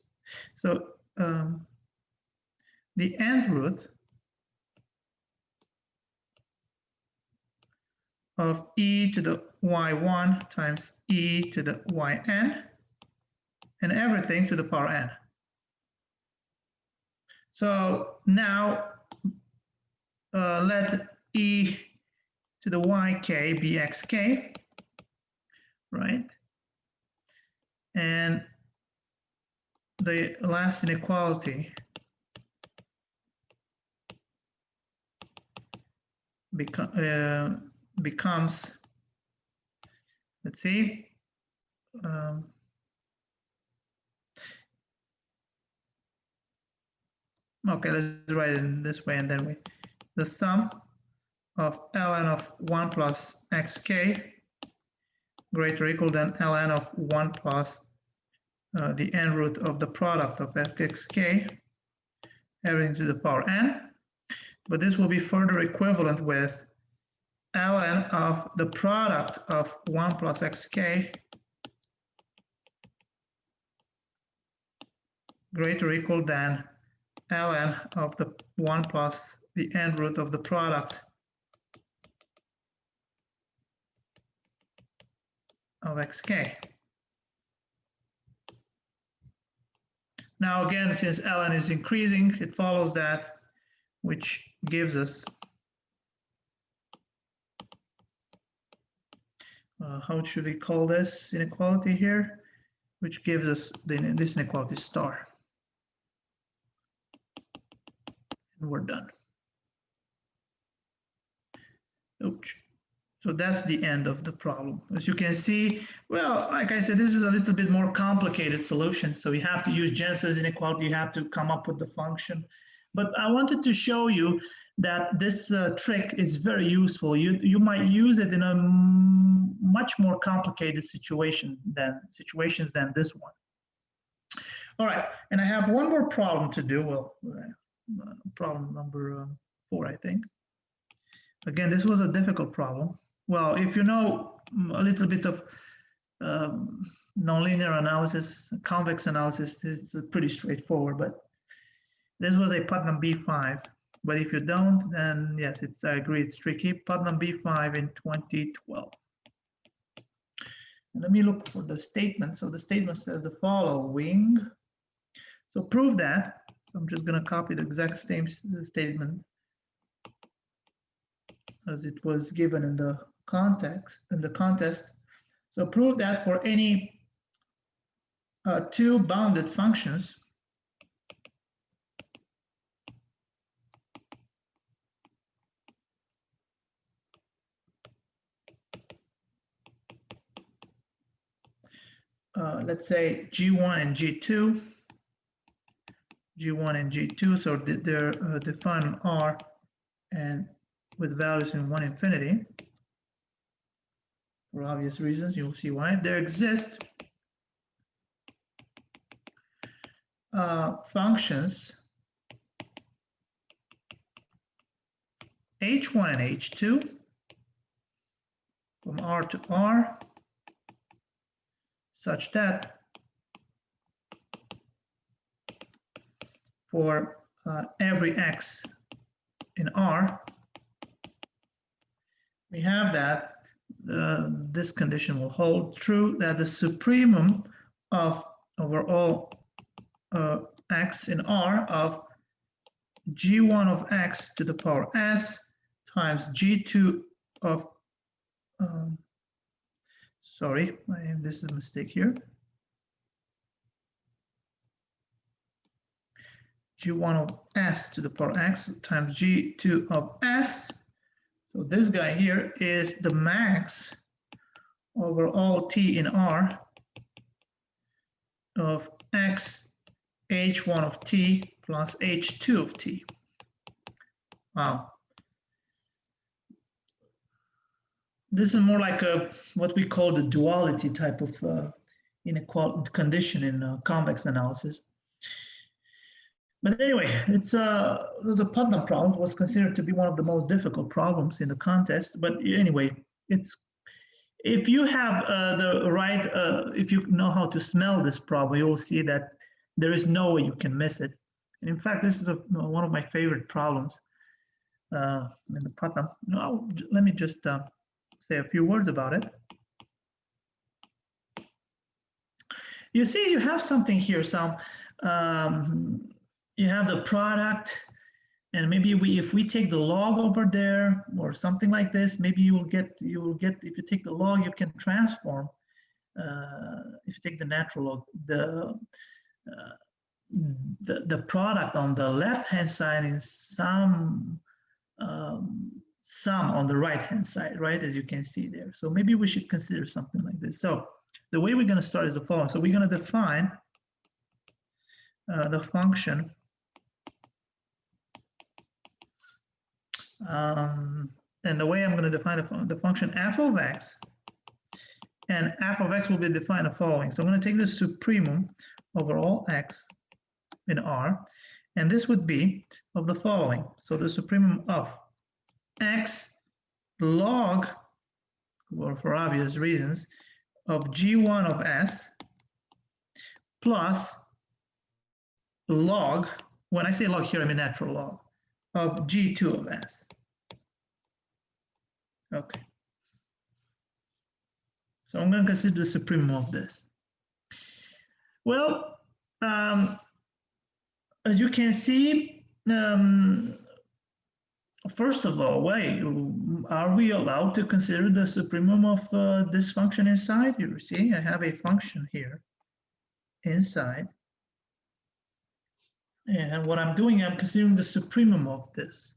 So the nth root of e to the y1 times e to the yn and everything to the power n. So now let e to the yk be xk, right? And the last inequality becomes, let's see, okay, let's write it in this way, and then the sum of ln of 1 plus xk greater or equal than ln of 1 plus the n root of the product of xk, everything to the power n. But this will be further equivalent with ln of the product of 1 plus xk greater or equal than ln of the 1 plus the n root of the product of xk. Now again, since ln is increasing, it follows that, which gives us, how should we call this inequality here? Which gives us this inequality star. And we're done. Oops. So that's the end of the problem. As you can see, well, like I said, this is a little bit more complicated solution. So you have to use Jensen's inequality. You have to come up with the function. But I wanted to show you that this trick is very useful. You might use it in a much more complicated situations than this one. All right, and I have one more problem to do. Well, problem number 4, I think. Again, this was a difficult problem. Well, if you know a little bit of nonlinear analysis, convex analysis, it's pretty straightforward, but this was a Putnam B5. But if you don't, then yes, I agree, it's tricky. Putnam B5 in 2012. And let me look for the statement. So the statement says the following. So prove that. So I'm just going to copy the exact same statement as it was given in the contest. So prove that for any two bounded functions let's say G1 and G2, so they're defined on R and with values in 1 infinity. for obvious reasons. You'll see why. There exist functions h1 and h2 from R to R such that for every x in R, we have that this condition will hold true, that the supremum of over all x in R of g1 of x to the power s times g2 of sorry, this is a mistake here. G1 of s to the power x times G2 of s. So this guy here is the max over all t in R of x h1 of t plus h2 of t. Wow. This is more like what we call the duality type of inequality condition in convex analysis. But anyway, it was a Putnam problem. It was considered to be one of the most difficult problems in the contest. But anyway, if you have the right, if you know how to smell this problem, you will see that there is no way you can miss it. And in fact, this is one of my favorite problems in the Putnam. Now, let me just say a few words about it. You see, you have something here, you have the product, and maybe if we take the log over there or something like this, maybe you will get, if you take the log, you can transform, if you take the natural log, the product on the left-hand side is some on the right-hand side, right, as you can see there. So maybe we should consider something like this. So the way we're going to start is the following. So we're going to define the function and the way I'm going to define the function f of x, and f of x will be defined the following. So I'm going to take the supremum over all x in R, and this would be of the following. So the supremum of x log, or for obvious reasons, of g1 of s plus log, when I say log here, I mean natural log, of g2 of s. Okay. So I'm going to consider the supremum of this. Well, as you can see, first of all, are we allowed to consider the supremum of this function inside? You see, I have a function here inside. And what I'm doing, I'm considering the supremum of this.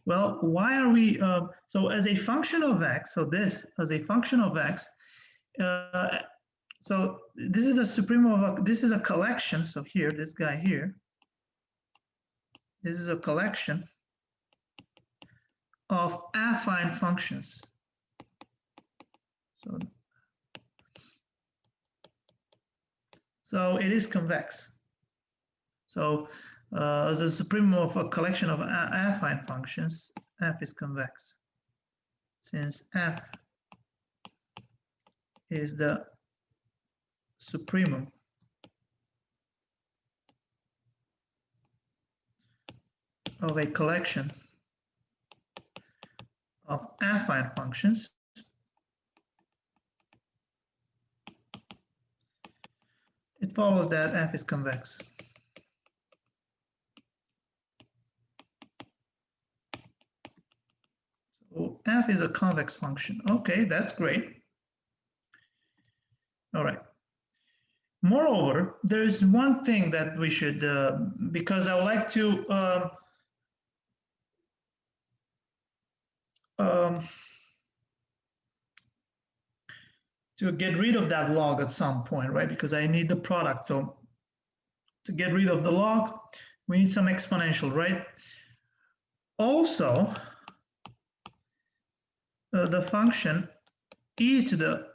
Well, why are we, so as a function of x, so this as a function of x, so this is a supremum of, this is a collection. So here, this guy here, this is a collection of affine functions. So it is convex. So as a supremum of a collection of affine functions, f is convex. Since f is the supremum of a collection of affine functions, it follows that f is convex. So f is a convex function. Okay, that's great. All right. Moreover, there is one thing that we should, because I would like to get rid of that log at some point, right? Because I need the product. So to get rid of the log, we need some exponential, right? Also, the function e to the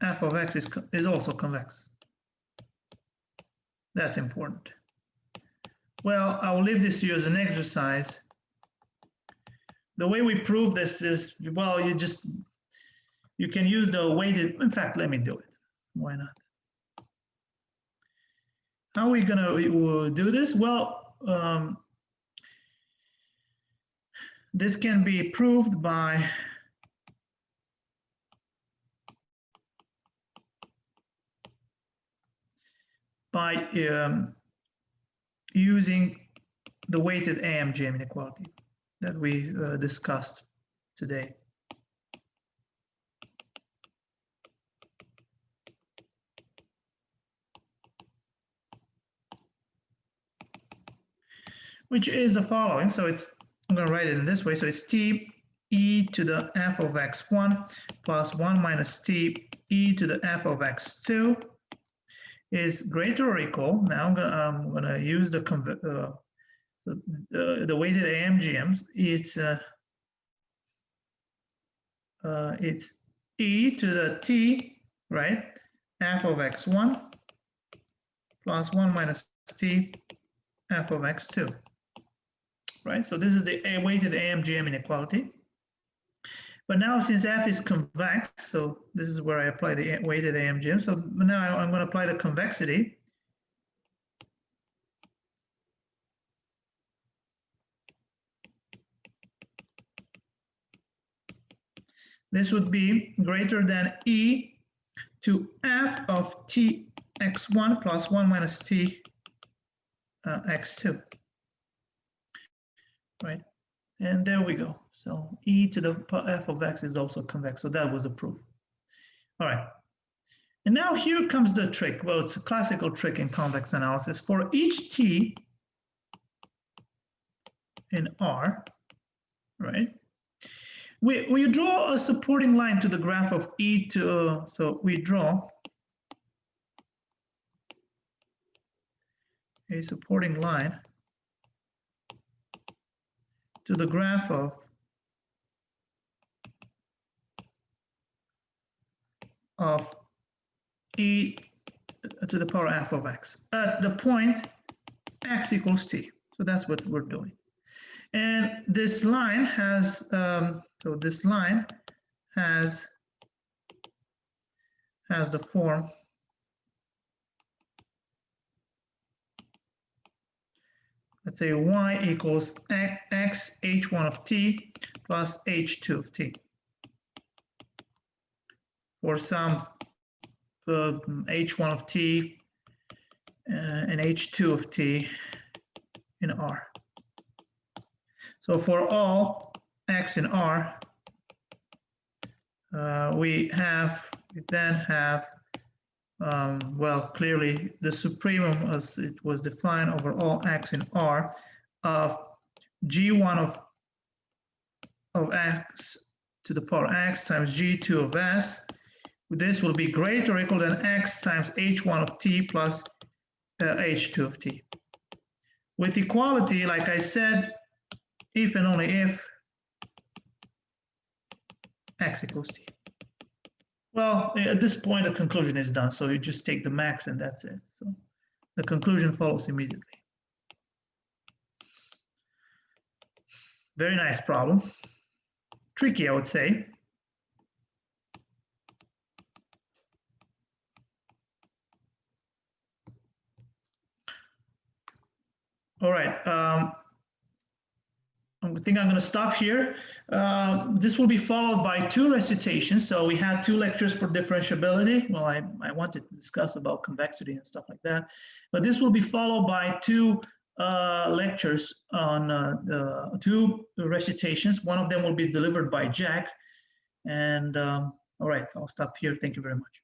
f of x is also convex. That's important. Well, I will leave this to you as an exercise. The way we prove this is, well, you can use the weighted, in fact, let me do it. Why not? How are we gonna do this? Well, this can be proved by using the weighted Amg inequality that we discussed today. Which is the following. So I'm going to write it in this way. So it's t e to the f of x1 plus 1 minus t e to the f of x2 is greater or equal. Now I'm going to use the weighted AMGMs. It's e to the t, right? F of x1 plus 1 minus t f of x2. Right, so this is the weighted AMGM inequality. But now since f is convex, so this is where I apply the weighted AMGM. So now I'm going to apply the convexity. This would be greater than e to f of t x1 plus 1 minus t x2. Right, and there we go. So e to the f of x is also convex. So that was the proof. All right, and now here comes the trick. Well, it's a classical trick in convex analysis. For each t in R, right, we draw a supporting line to the graph of e to, so we draw a supporting line to the graph of e to the power f of x at the point x equals t. So that's what we're doing. And this line has, so this line has the form let's say y equals x h1 of t plus h2 of t for some h1 of t and h2 of t in R. So for all x in R, we then have well, clearly the supremum as it was defined over all x in R of g1 of x to the power x times g2 of s. This will be greater or equal than x times h1 of t plus h2 of t. With equality, like I said, if and only if x equals t. Well, at this point, the conclusion is done. So you just take the max and that's it. So the conclusion follows immediately. Very nice problem. Tricky, I would say. All right. I think I'm going to stop here. This will be followed by 2 recitations. So we had 2 lectures for differentiability. Well, I wanted to discuss about convexity and stuff like that. But this will be followed by 2 lectures on 2 recitations. One of them will be delivered by Jack. And all right, I'll stop here. Thank you very much.